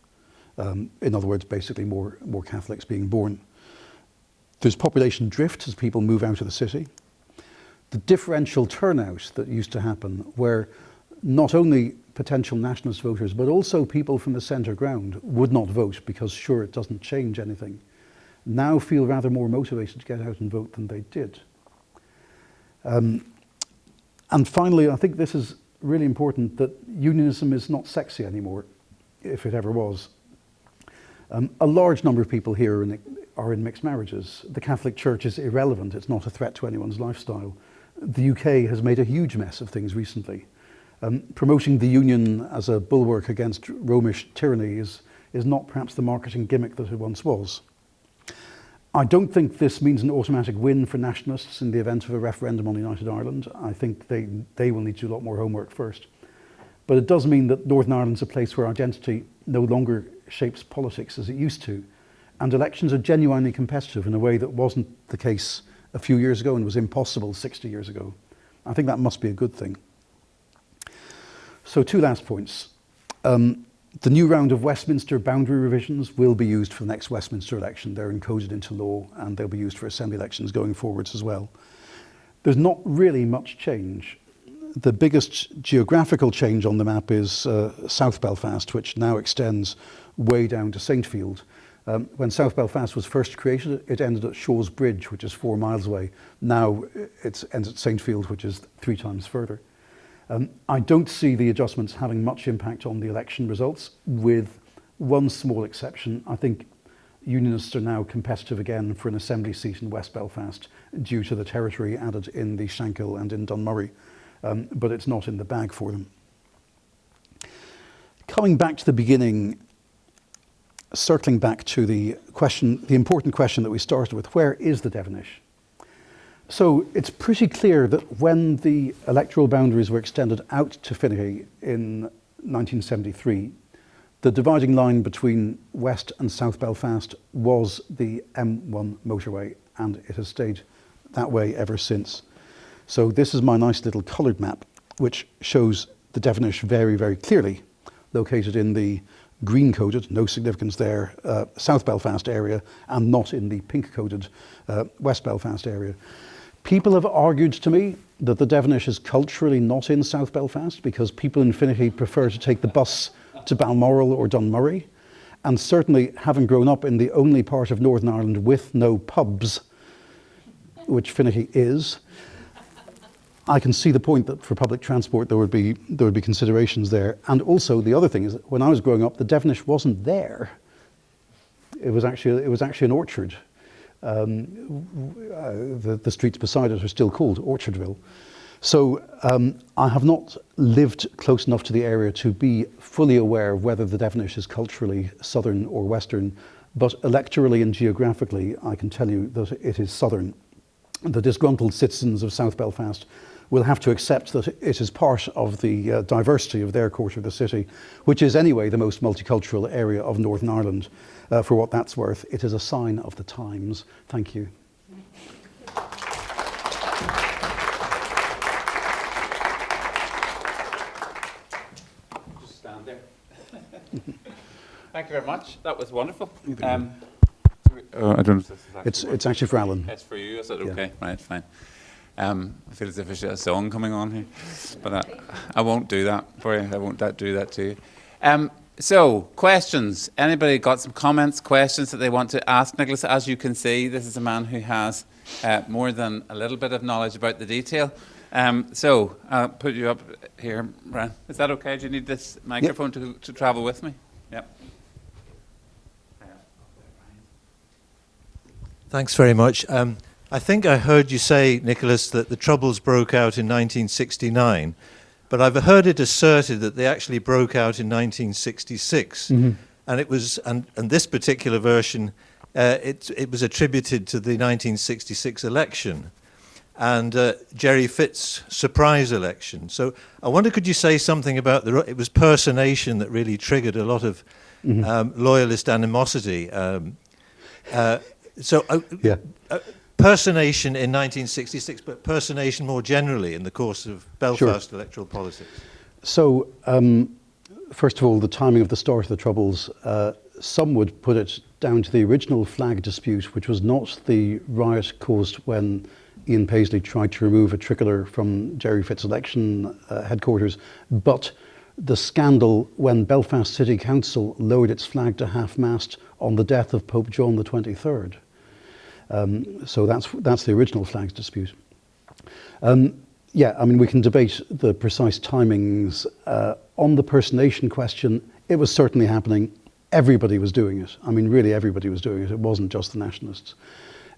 Speaker 2: In other words, basically more Catholics being born. There's population drift as people move out of the city. The differential turnout that used to happen, where not only potential nationalist voters, but also people from the centre ground would not vote because, sure, it doesn't change anything, now feel rather more motivated to get out and vote than they did. And finally, I think this is really important, that unionism is not sexy anymore, if it ever was. A large number of people here are in mixed marriages. The Catholic Church is irrelevant. It's not a threat to anyone's lifestyle. The UK has made a huge mess of things recently. Promoting the union as a bulwark against Romish tyranny is not perhaps the marketing gimmick that it once was. I don't think this means an automatic win for nationalists in the event of a referendum on United Ireland. I think they will need to do a lot more homework first. But it does mean that Northern Ireland's a place where identity no longer shapes politics as it used to. And elections are genuinely competitive in a way that wasn't the case a few years ago and was impossible 60 years ago. I think that must be a good thing. So 2 last points. The new round of Westminster boundary revisions will be used for the next Westminster election. They're encoded into law and they'll be used for Assembly elections going forwards as well. There's not really much change. The biggest geographical change on the map is South Belfast, which now extends way down to Saintfield. When South Belfast was first created, it ended at Shaw's Bridge, which is 4 miles away. Now it ends at Saintfield, which is 3 times further. I don't see the adjustments having much impact on the election results, with one small exception. I think Unionists are now competitive again for an Assembly seat in West Belfast due to the territory added in the Shankill and in Dunmurry, but it's not in the bag for them. Coming back to the beginning, circling back to the important question that we started with, where is the Devonish? So it's pretty clear that when the electoral boundaries were extended out to Finaghy in 1973, the dividing line between West and South Belfast was the M1 motorway, and it has stayed that way ever since. So this is my nice little coloured map, which shows the Devonish very, very clearly, located in the green-coded, no significance there, South Belfast area, and not in the pink-coded West Belfast area. People have argued to me that the Devonish is culturally not in South Belfast because people in Finaghy prefer to take the bus to Balmoral or Dunmurry. And certainly, having grown up in the only part of Northern Ireland with no pubs, which Finaghy is, I can see the point that for public transport there would be considerations there. And also the other thing is that when I was growing up, the Devonish wasn't there. It was actually an orchard. The streets beside it are still called Orchardville. So I have not lived close enough to the area to be fully aware of whether the Devonish is culturally southern or western, but electorally and geographically I can tell you that it is southern. The disgruntled citizens of South Belfast will have to accept that it is part of the diversity of their quarter of the city, which is anyway the most multicultural area of Northern Ireland. For what that's worth, it is a sign of the times. Thank you.
Speaker 1: Just stand there. Thank you very much. That was wonderful. I don't know if this is
Speaker 2: It's actually for Alan.
Speaker 1: It's for you, is it?
Speaker 2: Yeah.
Speaker 1: Okay, right, fine. I feel as if there's a song coming on here, but I won't do that for you. I won't do that to you. So, questions. Anybody got some comments, questions that they want to ask Nicholas? As you can see, this is a man who has more than a little bit of knowledge about the detail. So, I'll put you up here, Brian. Is that okay? Do you need this microphone to travel with me? Yep.
Speaker 3: Thanks very much. I think I heard you say, Nicholas, that the Troubles broke out in 1969. But I've heard it asserted that they actually broke out in 1966, and it was, and this particular version, it was attributed to the 1966 election, and Jerry Fitt's surprise election. So I wonder, could you say something about it was personation that really triggered a lot of loyalist animosity. Personation in 1966, but personation more generally in the course of Belfast electoral politics.
Speaker 2: So, first of all, the timing of the start of the Troubles, some would put it down to the original flag dispute, which was not the riot caused when Ian Paisley tried to remove a tricolour from Jerry Fitt's election headquarters, but the scandal when Belfast City Council lowered its flag to half-mast on the death of Pope John the 23rd. So that's the original flags dispute. Yeah, I mean, we can debate the precise timings. On the personation question, it was certainly happening. Everybody was doing it. I mean, really everybody was doing it. It wasn't just the nationalists.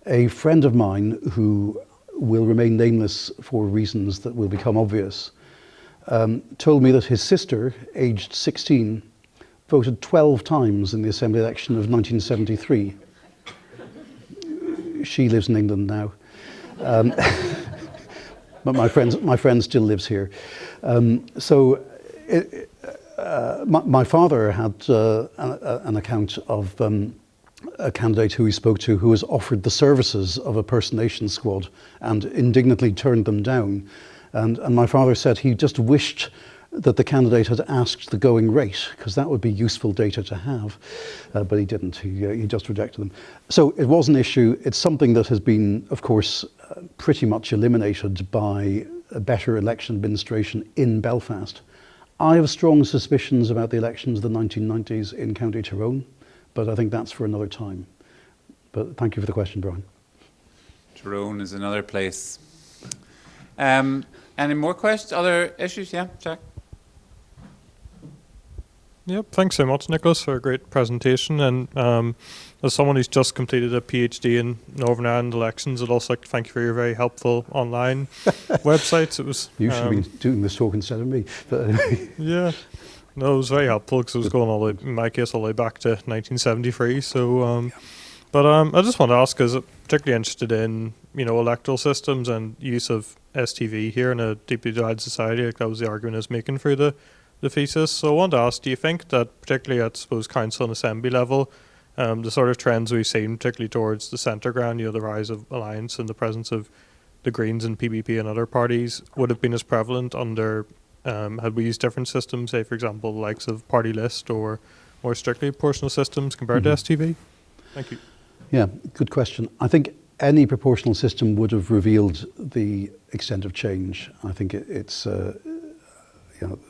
Speaker 2: A friend of mine who will remain nameless for reasons that will become obvious, told me that his sister, aged 16, voted 12 times in the Assembly election of 1973. she lives in England now. But my friend still lives here. My father had an account of a candidate who he spoke to who was offered the services of a personation squad and indignantly turned them down. And my father said he just wished that the candidate had asked the going rate, because that would be useful data to have, but he didn't. He just rejected them. So it was an issue. It's something that has been, of course, pretty much eliminated by a better election administration in Belfast. I have strong suspicions about the elections of the 1990s in County Tyrone, but I think that's for another time. But thank you for the question, Brian.
Speaker 1: Tyrone is another place. Any more questions? Other issues? Yeah, Jack?
Speaker 4: Yep, thanks so much, Nicholas, for a great presentation. And as someone who's just completed a PhD in Northern Ireland elections, I'd also like to thank you for your very helpful online websites. It was
Speaker 2: You should have been doing this talk instead of me. But
Speaker 4: yeah, no, it was very helpful because it was going all the way, in my case, all the way back to 1973. So, I just want to ask, because I'm particularly interested in electoral systems and use of STV here in a deeply divided society. Like that was the argument I was making through the thesis. So I want to ask, do you think that particularly at, suppose, council and assembly level, the sort of trends we've seen, particularly towards the centre ground, the rise of alliance and the presence of the Greens and PPP and other parties, would have been as prevalent under, had we used different systems, say, for example, the likes of party list or more strictly proportional systems compared to STV? Thank you.
Speaker 2: Yeah, good question. I think any proportional system would have revealed the extent of change. I think it's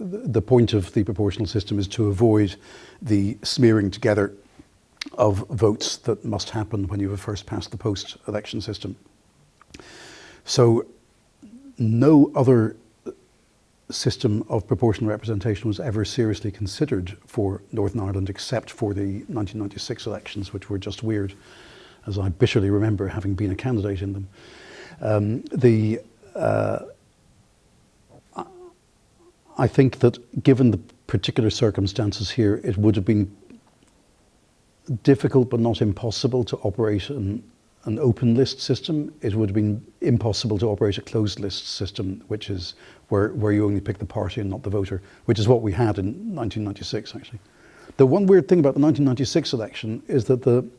Speaker 2: the point of the proportional system is to avoid the smearing together of votes that must happen when you have first passed the post-election system. So no other system of proportional representation was ever seriously considered for Northern Ireland except for the 1996 elections, which were just weird, as I bitterly remember having been a candidate in them. I think that given the particular circumstances here, it would have been difficult but not impossible to operate an open list system. It would have been impossible to operate a closed list system, which is where you only pick the party and not the voter, which is what we had in 1996, actually. The one weird thing about the 1996 election is that the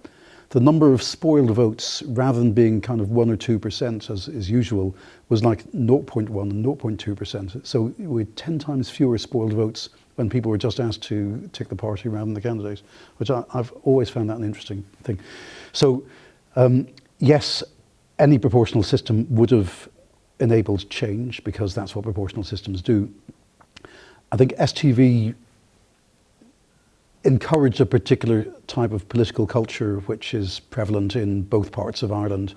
Speaker 2: number of spoiled votes, rather than being kind of 1 or 2% as is usual, was like 0.1 and 0.2%. So we had 10 times fewer spoiled votes when people were just asked to tick the party rather than the candidate, which I've always found that an interesting thing. So yes, any proportional system would have enabled change because that's what proportional systems do. I think STV encouraged a particular type of political culture which is prevalent in both parts of Ireland.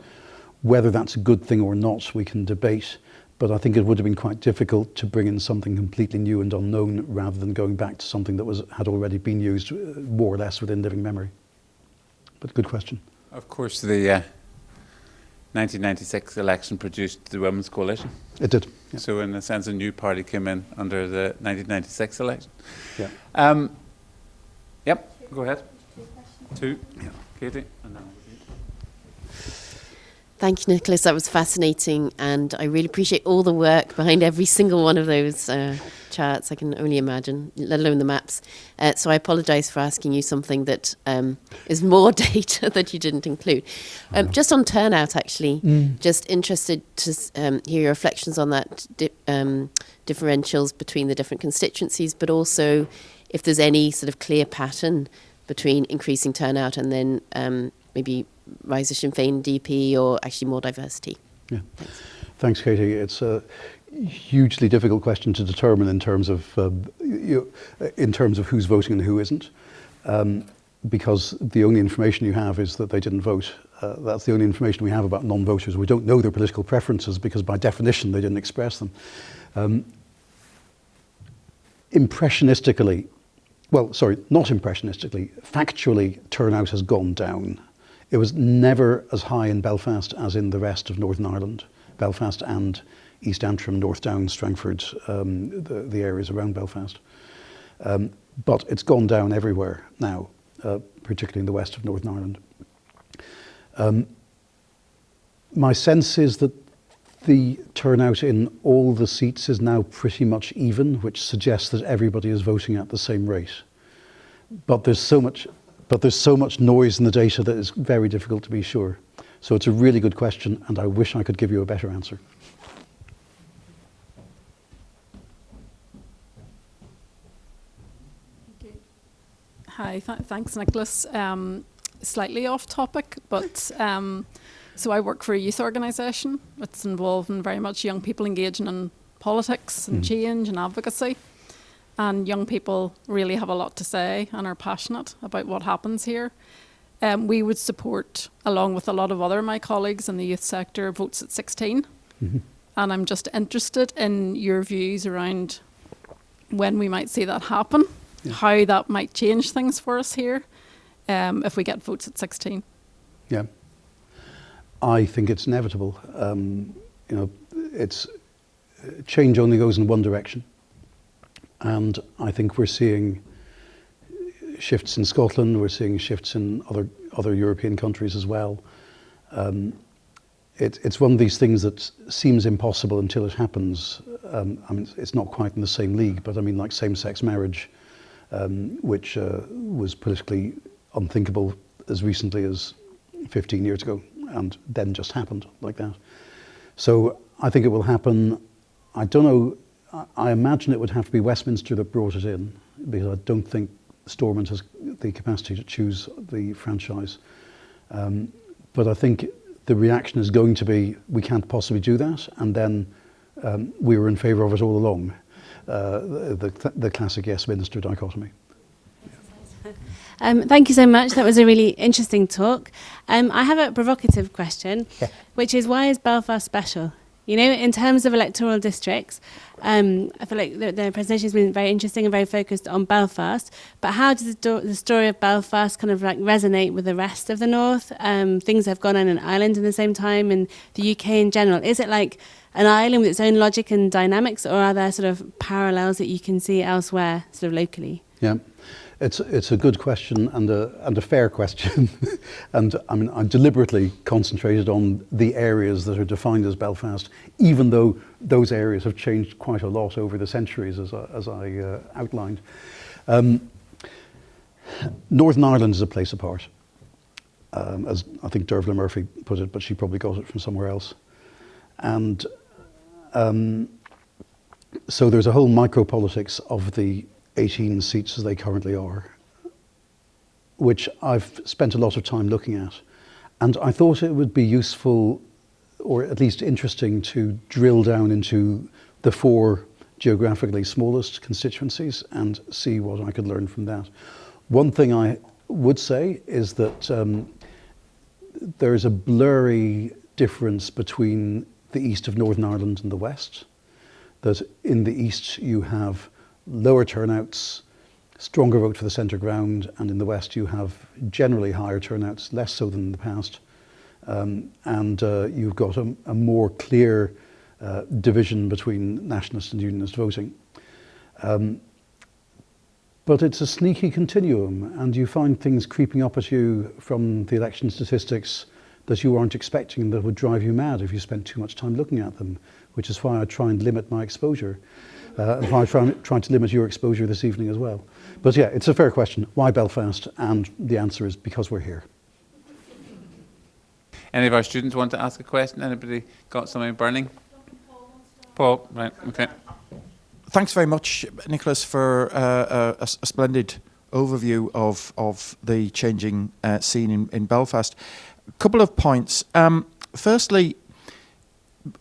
Speaker 2: Whether that's a good thing or not, we can debate, but I think it would have been quite difficult to bring in something completely new and unknown rather than going back to something that had already been used more or less within living memory. But good question.
Speaker 1: Of course, the 1996 election produced the Women's Coalition.
Speaker 2: It did. Yeah.
Speaker 1: So in a sense, a new party came in under the 1996 election.
Speaker 2: Yeah.
Speaker 1: Yep, go ahead. Two.
Speaker 2: Yeah.
Speaker 1: Katie. And then
Speaker 5: Thank you, Nicholas. That was fascinating, and I really appreciate all the work behind every single one of those charts. I can only imagine, let alone the maps. So I apologise for asking you something that is more data that you didn't include. Just on turnout, actually, just interested to hear your reflections on that differentials between the different constituencies, but also if there's any sort of clear pattern between increasing turnout and then maybe rise of Sinn Féin DP or actually more diversity.
Speaker 2: Yeah. Thanks, Katie. It's a hugely difficult question to determine in terms of who's voting and who isn't, because the only information you have is that they didn't vote. That's the only information we have about non-voters. We don't know their political preferences because by definition they didn't express them. Impressionistically, well, sorry, not impressionistically, factually, turnout has gone down. It was never as high in Belfast as in the rest of Northern Ireland, Belfast and East Antrim, North Down, Strangford, the areas around Belfast. But it's gone down everywhere now, particularly in the west of Northern Ireland. My sense is that the turnout in all the seats is now pretty much even, which suggests that everybody is voting at the same rate. But there's so much noise in the data that it's very difficult to be sure. So it's a really good question, and I wish I could give you a better answer.
Speaker 6: Hi, thanks, Nicholas. Slightly off topic, but so I work for a youth organisation. It's involved in very much young people engaging in politics and change and advocacy. And young people really have a lot to say and are passionate about what happens here. We would support, along with a lot of other my colleagues in the youth sector, votes at 16. Mm-hmm. And I'm just interested in your views around when we might see that happen, how that might change things for us here if we get votes at 16.
Speaker 2: Yeah. I think it's inevitable. It's change only goes in one direction. And I think we're seeing shifts in Scotland, we're seeing shifts in other European countries as well. It's one of these things that seems impossible until it happens. It's not quite in the same league, but like same-sex marriage, which was politically unthinkable as recently as 15 years ago, and then just happened like that. So I think it will happen. I don't know. I imagine it would have to be Westminster that brought it in, because I don't think Stormont has the capacity to choose the franchise. But I think the reaction is going to be, we can't possibly do that, and then we were in favour of it all along, the classic yes-minister dichotomy.
Speaker 7: Thank you so much. That was a really interesting talk. I have a provocative question, which is, why is Belfast special? In terms of electoral districts, I feel like the presentation has been very interesting and very focused on Belfast, but how does the story of Belfast kind of resonate with the rest of the North? Things have gone on in Ireland in the same time, and the UK in general. Is it like an island with its own logic and dynamics, or are there sort of parallels that you can see elsewhere, sort of locally?
Speaker 2: Yeah. It's a good question and a fair question, and I deliberately concentrated on the areas that are defined as Belfast, even though those areas have changed quite a lot over the centuries, as I outlined. Northern Ireland is a place apart, as I think Dervla Murphy put it, but she probably got it from somewhere else, and so there's a whole micropolitics of the 18 seats as they currently are, which I've spent a lot of time looking at. And I thought it would be useful, or at least interesting, to drill down into the 4 geographically smallest constituencies and see what I could learn from that. One thing I would say is that there's a blurry difference between the east of Northern Ireland and the west. That in the east you have lower turnouts, stronger vote for the centre ground, and in the west you have generally higher turnouts, less so than in the past, and you've got a more clear division between nationalist and unionist voting. But it's a sneaky continuum, and you find things creeping up at you from the election statistics that you aren't expecting, that would drive you mad if you spent too much time looking at them, which is why I try and limit my exposure. And why I'm trying to limit your exposure this evening as well. But yeah, it's a fair question. Why Belfast? And the answer is because we're here.
Speaker 1: Any of our students want to ask a question? Anybody got something burning? Paul, right, okay.
Speaker 8: Thanks very much, Nicholas, for a splendid overview of the changing scene in Belfast. A couple of points. Firstly,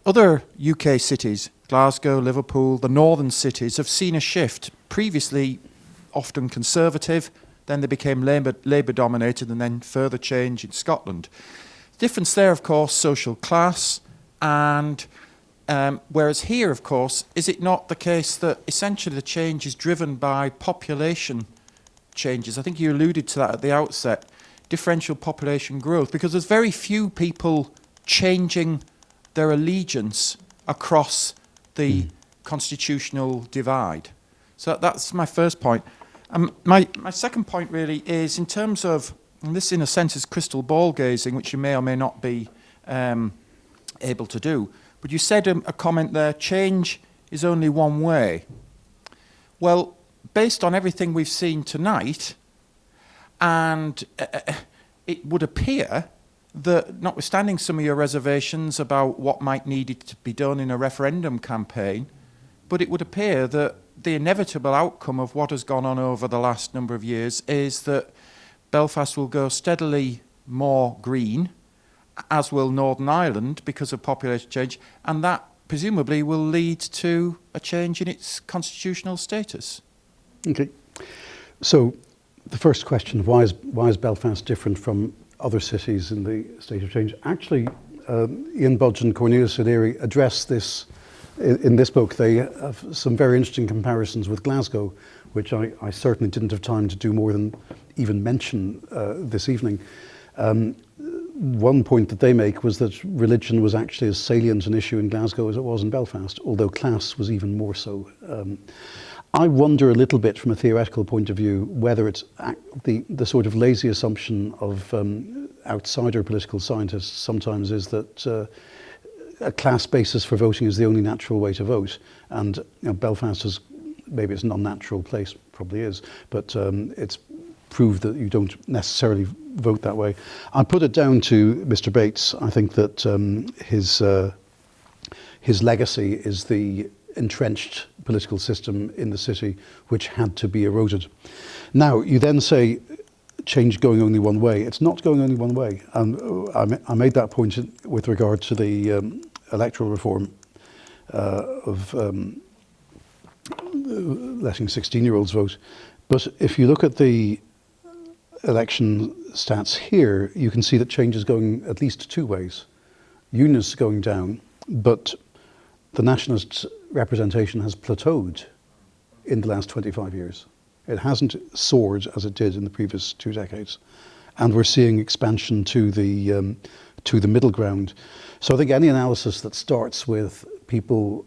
Speaker 8: other UK cities, Glasgow, Liverpool, the northern cities, have seen a shift. Previously often conservative, then they became Labour dominated, and then further change in Scotland. Difference there, of course, social class, and whereas here, of course, is it not the case that essentially the change is driven by population changes? I think you alluded to that at the outset, differential population growth, because there's very few people changing their allegiance across the constitutional divide. So that's my first point. My second point really is in terms of, and this in a sense is crystal ball gazing, which you may or may not be able to do. But you said a comment there, change is only one way. Well, based on everything we've seen tonight, and it would appear that, notwithstanding some of your reservations about what might need to be done in a referendum campaign, but it would appear that the inevitable outcome of what has gone on over the last number of years is that Belfast will go steadily more green, as will Northern Ireland because of population change, and that presumably will lead to a change in its constitutional status.
Speaker 2: Okay. So the first question, why is Belfast different from other cities in the state of change? Actually, Ian Budge and Cornelius O'Leary address this in this book. They have some very interesting comparisons with Glasgow, which I certainly didn't have time to do more than even mention this evening. One point that they make was that religion was actually as salient an issue in Glasgow as it was in Belfast, although class was even more so. I wonder a little bit from a theoretical point of view whether it's the sort of lazy assumption of outsider political scientists sometimes is that a class basis for voting is the only natural way to vote. And Belfast is, maybe it's an unnatural place, probably is, but it's proved that you don't necessarily vote that way. I put it down to Mr. Bates. I think that his legacy is the entrenched political system in the city, which had to be eroded. Now, you then say change going only one way. It's not going only one way. I made that point with regard to the electoral reform of letting 16-year-olds vote. But if you look at the election stats here, you can see that change is going at least two ways. Unionists going down, but the nationalist representation has plateaued in the last 25 years. It hasn't soared as it did in the previous 2 decades. And we're seeing expansion to the middle ground. So I think any analysis that starts with people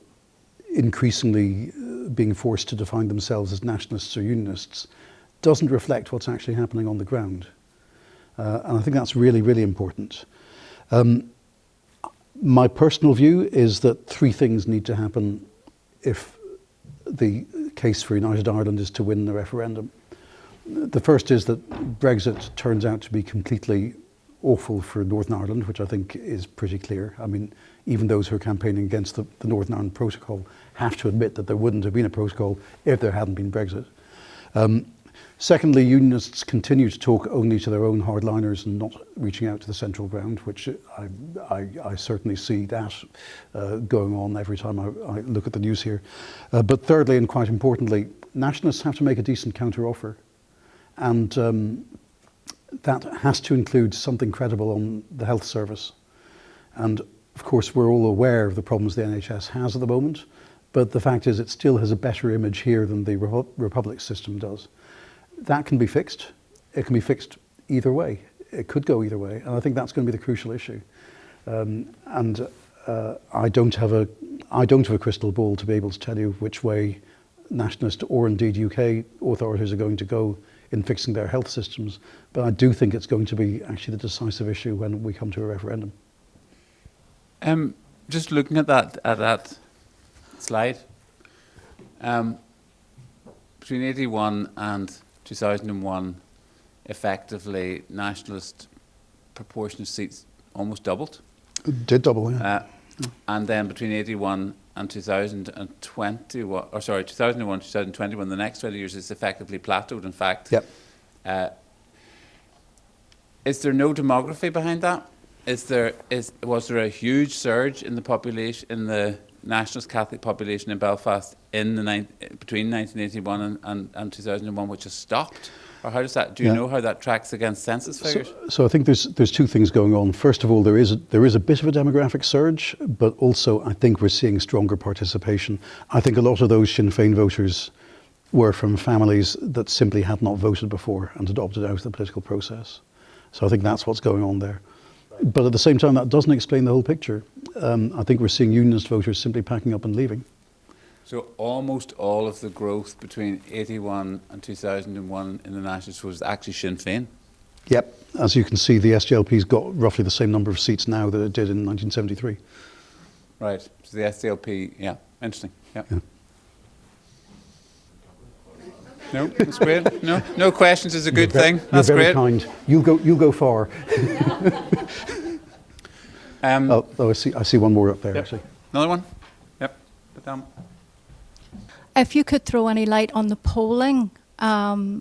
Speaker 2: increasingly being forced to define themselves as nationalists or unionists doesn't reflect what's actually happening on the ground. And I think that's really, really important. My personal view is that 3 things need to happen if the case for United Ireland is to win the referendum. The first is that Brexit turns out to be completely awful for Northern Ireland, which I think is pretty clear. I mean, even those who are campaigning against the Northern Ireland Protocol have to admit that there wouldn't have been a protocol if there hadn't been Brexit. Secondly, unionists continue to talk only to their own hardliners and not reaching out to the central ground, which I certainly see that going on every time I look at the news here. But thirdly, and quite importantly, nationalists have to make a decent counter-offer. And that has to include something credible on the health service. And of course, we're all aware of the problems the NHS has at the moment, but the fact is it still has a better image here than the Republic system does. That can be fixed. It can be fixed either way. It could go either way, and I think that's going to be the crucial issue. I don't have a crystal ball to be able to tell you which way nationalist or indeed UK authorities are going to go in fixing their health systems, but I do think it's going to be actually the decisive issue when we come to a referendum.
Speaker 1: Just looking at that slide, between 81 and 2001, effectively nationalist proportion of seats almost doubled.
Speaker 2: It did double, yeah.
Speaker 1: And then between 81 and 2001, 2021, the next 20 years, it's effectively plateaued. In fact,
Speaker 2: yep.
Speaker 1: Is there no demography behind that? Was there a huge surge in the population, in the nationalist Catholic population in Belfast between 1981 and 2001, which has stopped? Or how does that? Do you know how that tracks against census figures?
Speaker 2: So I think there's 2 things going on. First of all, there is a bit of a demographic surge, but also I think we're seeing stronger participation. I think a lot of those Sinn Féin voters were from families that simply had not voted before and had opted out of the political process. So I think that's what's going on there. But at the same time, that doesn't explain the whole picture. I think we're seeing unionist voters simply packing up and leaving.
Speaker 1: So almost all of the growth between 81 and 2001 in the nationalists was actually Sinn Féin?
Speaker 2: Yep. As you can see, the SDLP's got roughly the same number of seats now that it did in 1973.
Speaker 1: Right. So the SDLP, yeah, interesting. Yeah. No, that's great. No questions is a good thing. That's
Speaker 2: You're very
Speaker 1: great.
Speaker 2: kind. You go far. I see one more up there,
Speaker 1: Yep.
Speaker 2: actually.
Speaker 1: Another one? Yep. Put down.
Speaker 9: If you could throw any light on the polling,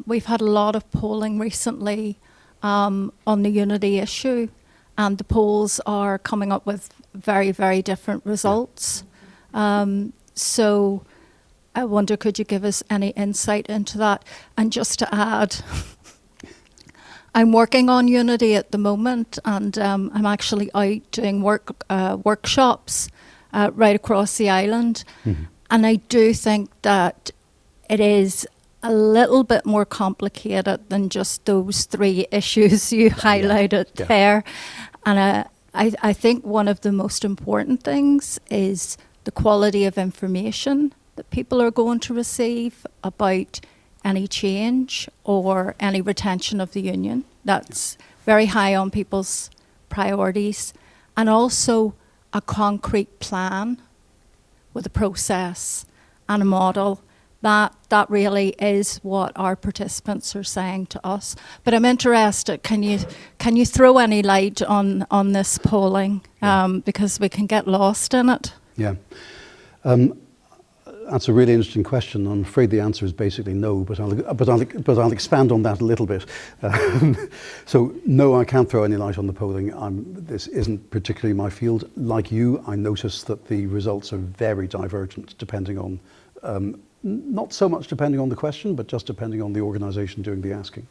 Speaker 9: we've had a lot of polling recently on the unity issue, and the polls are coming up with very, very different results. So I wonder, could you give us any insight into that? And just to add, I'm working on unity at the moment, and I'm actually out doing workshops right across the island.
Speaker 2: Mm-hmm.
Speaker 9: And I do think that it is a little bit more complicated than just those three issues you highlighted there. And I think one of the most important things is the quality of information that people are going to receive about any change or any retention of the union. That's very high on people's priorities. And also a concrete plan with a process and a model. That really is what our participants are saying to us. But I'm interested, can you throw any light on this polling? Because we can get lost in it.
Speaker 2: Yeah. That's a really interesting question. I'm afraid the answer is basically no, but I'll expand on that a little bit. So no, I can't throw any light on the polling. This isn't particularly my field. Like you, I notice that the results are very divergent depending on, not so much depending on the question, but just depending on the organisation doing the asking.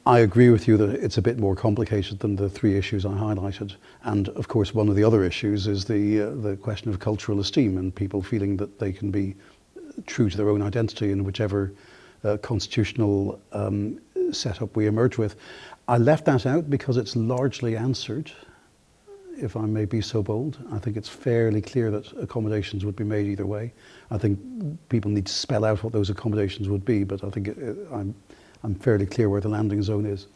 Speaker 2: I agree with you that it's a bit more complicated than the three issues I highlighted. And of course, one of the other issues is the question of cultural esteem and people feeling that they can be true to their own identity in whichever constitutional setup we emerge with. I left that out because it's largely answered, if I may be so bold. I think it's fairly clear that accommodations would be made either way. I think people need to spell out what those accommodations would be, but I think I'm fairly clear where the landing zone is.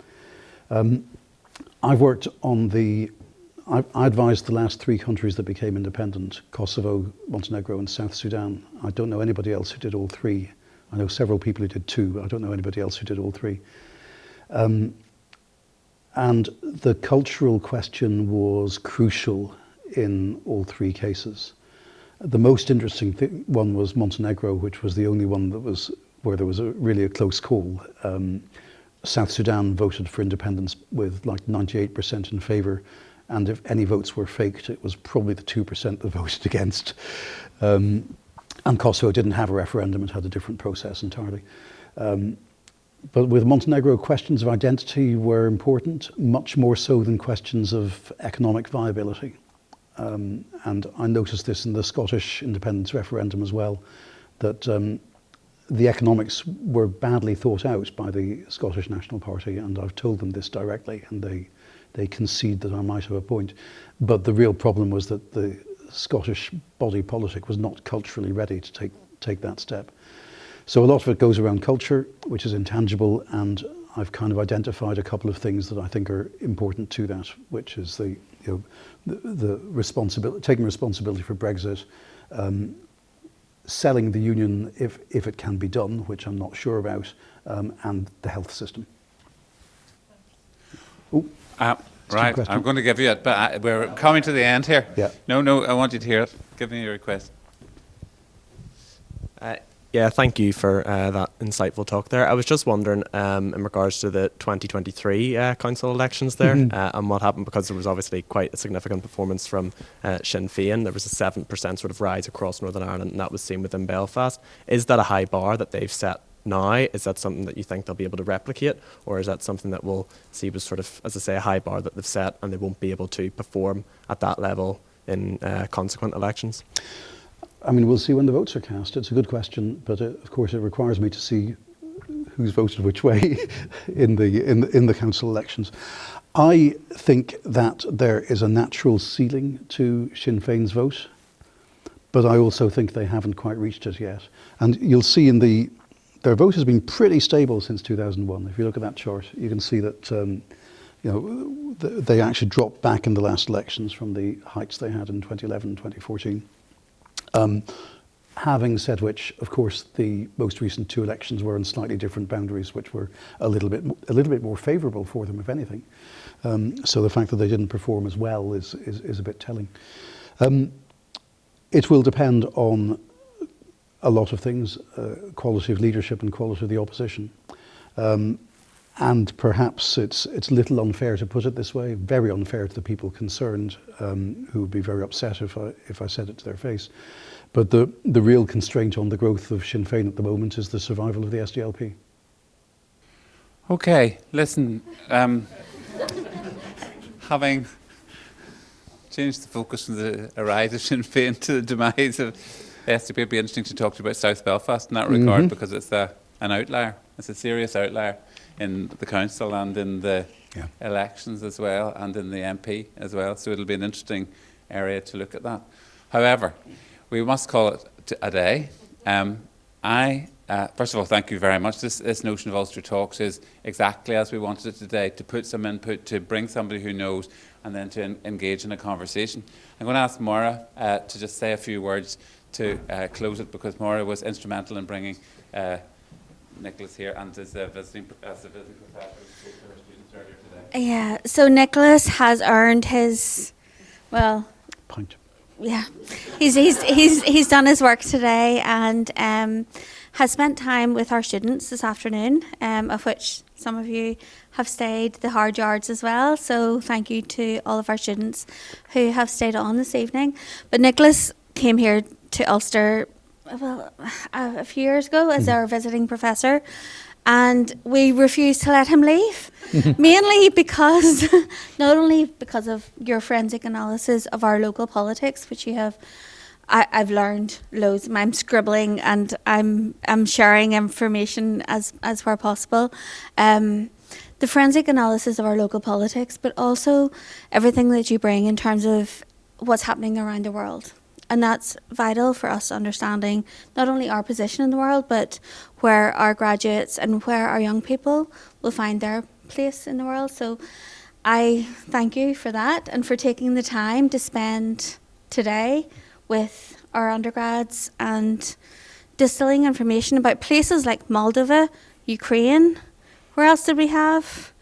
Speaker 2: I've worked on I advised the last three countries that became independent: Kosovo, Montenegro and South Sudan. I don't know anybody else who did all three. I know several people who did two. I don't know anybody else who did all three. And the cultural question was crucial in all three cases. The most interesting one was Montenegro, which was the only one where there was really a close call. South Sudan voted for independence with like 98% in favour, and if any votes were faked, it was probably the 2% that voted against. And Kosovo didn't have a referendum, it had a different process entirely. But with Montenegro, questions of identity were important, much more so than questions of economic viability. And I noticed this in the Scottish independence referendum as well, that the economics were badly thought out by the Scottish National Party, and I've told them this directly, and they concede that I might have a point. But the real problem was that the Scottish body politic was not culturally ready to take that step. So a lot of it goes around culture, which is intangible, and I've kind of identified a couple of things that I think are important to that, which is the responsibility, taking responsibility for Brexit, selling the union if it can be done, which I'm not sure about, and the health system.
Speaker 1: Right, I'm going to give you it, but we're coming to the end here.
Speaker 2: Yeah.
Speaker 1: No, I want you to hear it. Give me your request.
Speaker 10: Yeah, thank you for that insightful talk there. I was just wondering, in regards to the 2023 council elections there, and what happened, because there was obviously quite a significant performance from Sinn Féin. There was a 7% sort of rise across Northern Ireland, and that was seen within Belfast. Is that a high bar that they've set now? Is that something that you think they'll be able to replicate, or is that something that we'll see was sort of, as I say, a high bar that they've set and they won't be able to perform at that level in consequent elections?
Speaker 2: I mean, we'll see when the votes are cast. It's a good question, but of course it requires me to see who's voted which way in the council elections. I think that there is a natural ceiling to Sinn Féin's vote, but I also think they haven't quite reached it yet. And you'll see in the their vote has been pretty stable since 2001. If you look at that chart, you can see that they actually dropped back in the last elections from the heights they had in 2011 and 2014. Having said which, of course, the most recent 2 elections were on slightly different boundaries, which were a little bit more favourable for them, if anything. So the fact that they didn't perform as well is a bit telling. It will depend on a lot of things, quality of leadership and quality of the opposition. And perhaps it's a little unfair to put it this way, very unfair to the people concerned, who would be very upset if I said it to their face. But the real constraint on the growth of Sinn Féin at the moment is the survival of the SDLP.
Speaker 1: Okay, listen, having changed the focus from the rise of Sinn Féin to the demise of the SDLP, it'd be interesting to talk to you about South Belfast in that regard, because it's an outlier. It's a serious outlier in the council and in the elections as well, and in the MP as well. So it'll be an interesting area to look at that. However, we must call it a day. First of all, thank you very much. This notion of Ulster Talks is exactly as we wanted it today, to put some input, to bring somebody who knows, and then to engage in a conversation. I'm going to ask Máire to just say a few words to close it, because Máire was instrumental in bringing Nicholas here, and as a visiting professor who spoke to our students earlier today.
Speaker 11: Yeah, so Nicholas has earned his,
Speaker 2: Point.
Speaker 11: Yeah, he's done his work today, and has spent time with our students this afternoon, of which some of you have stayed the hard yards as well. So thank you to all of our students who have stayed on this evening. But Nicholas came here to Ulster a few years ago as our visiting professor, and we refused to let him leave, mainly because, not only because of your forensic analysis of our local politics, which you have, I've learned loads. I'm scribbling and I'm sharing information as where possible. The forensic analysis of our local politics, but also everything that you bring in terms of what's happening around the world. And that's vital for us understanding not only our position in the world, but where our graduates and where our young people will find their place in the world. So I thank you for that, and for taking the time to spend today with our undergrads and distilling information about places like Moldova, Ukraine. Where else did we have?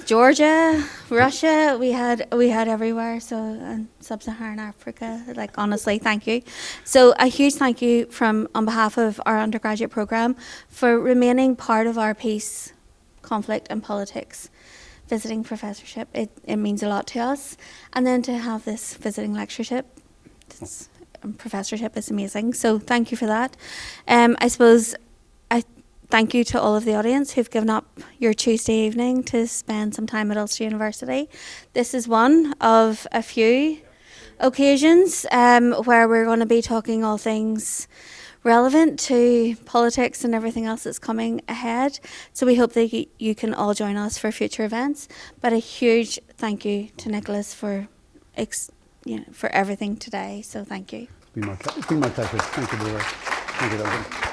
Speaker 11: Georgia, Russia, we had everywhere. So, and sub-Saharan Africa, like, honestly, thank you. So a huge thank you on behalf of our undergraduate programme for remaining part of our peace, conflict and politics visiting professorship. It means a lot to us. And then to have this visiting lectureship, this professorship is amazing. So thank you for that. I suppose thank you to all of the audience who've given up your Tuesday evening to spend some time at Ulster University. This is one of a few occasions where we're going to be talking all things relevant to politics and everything else that's coming ahead. So we hope that you can all join us for future events. But a huge thank you to Nicholas for everything today. So thank you.
Speaker 2: It's been my pleasure. Thank you, Máire. Thank you, Duncan.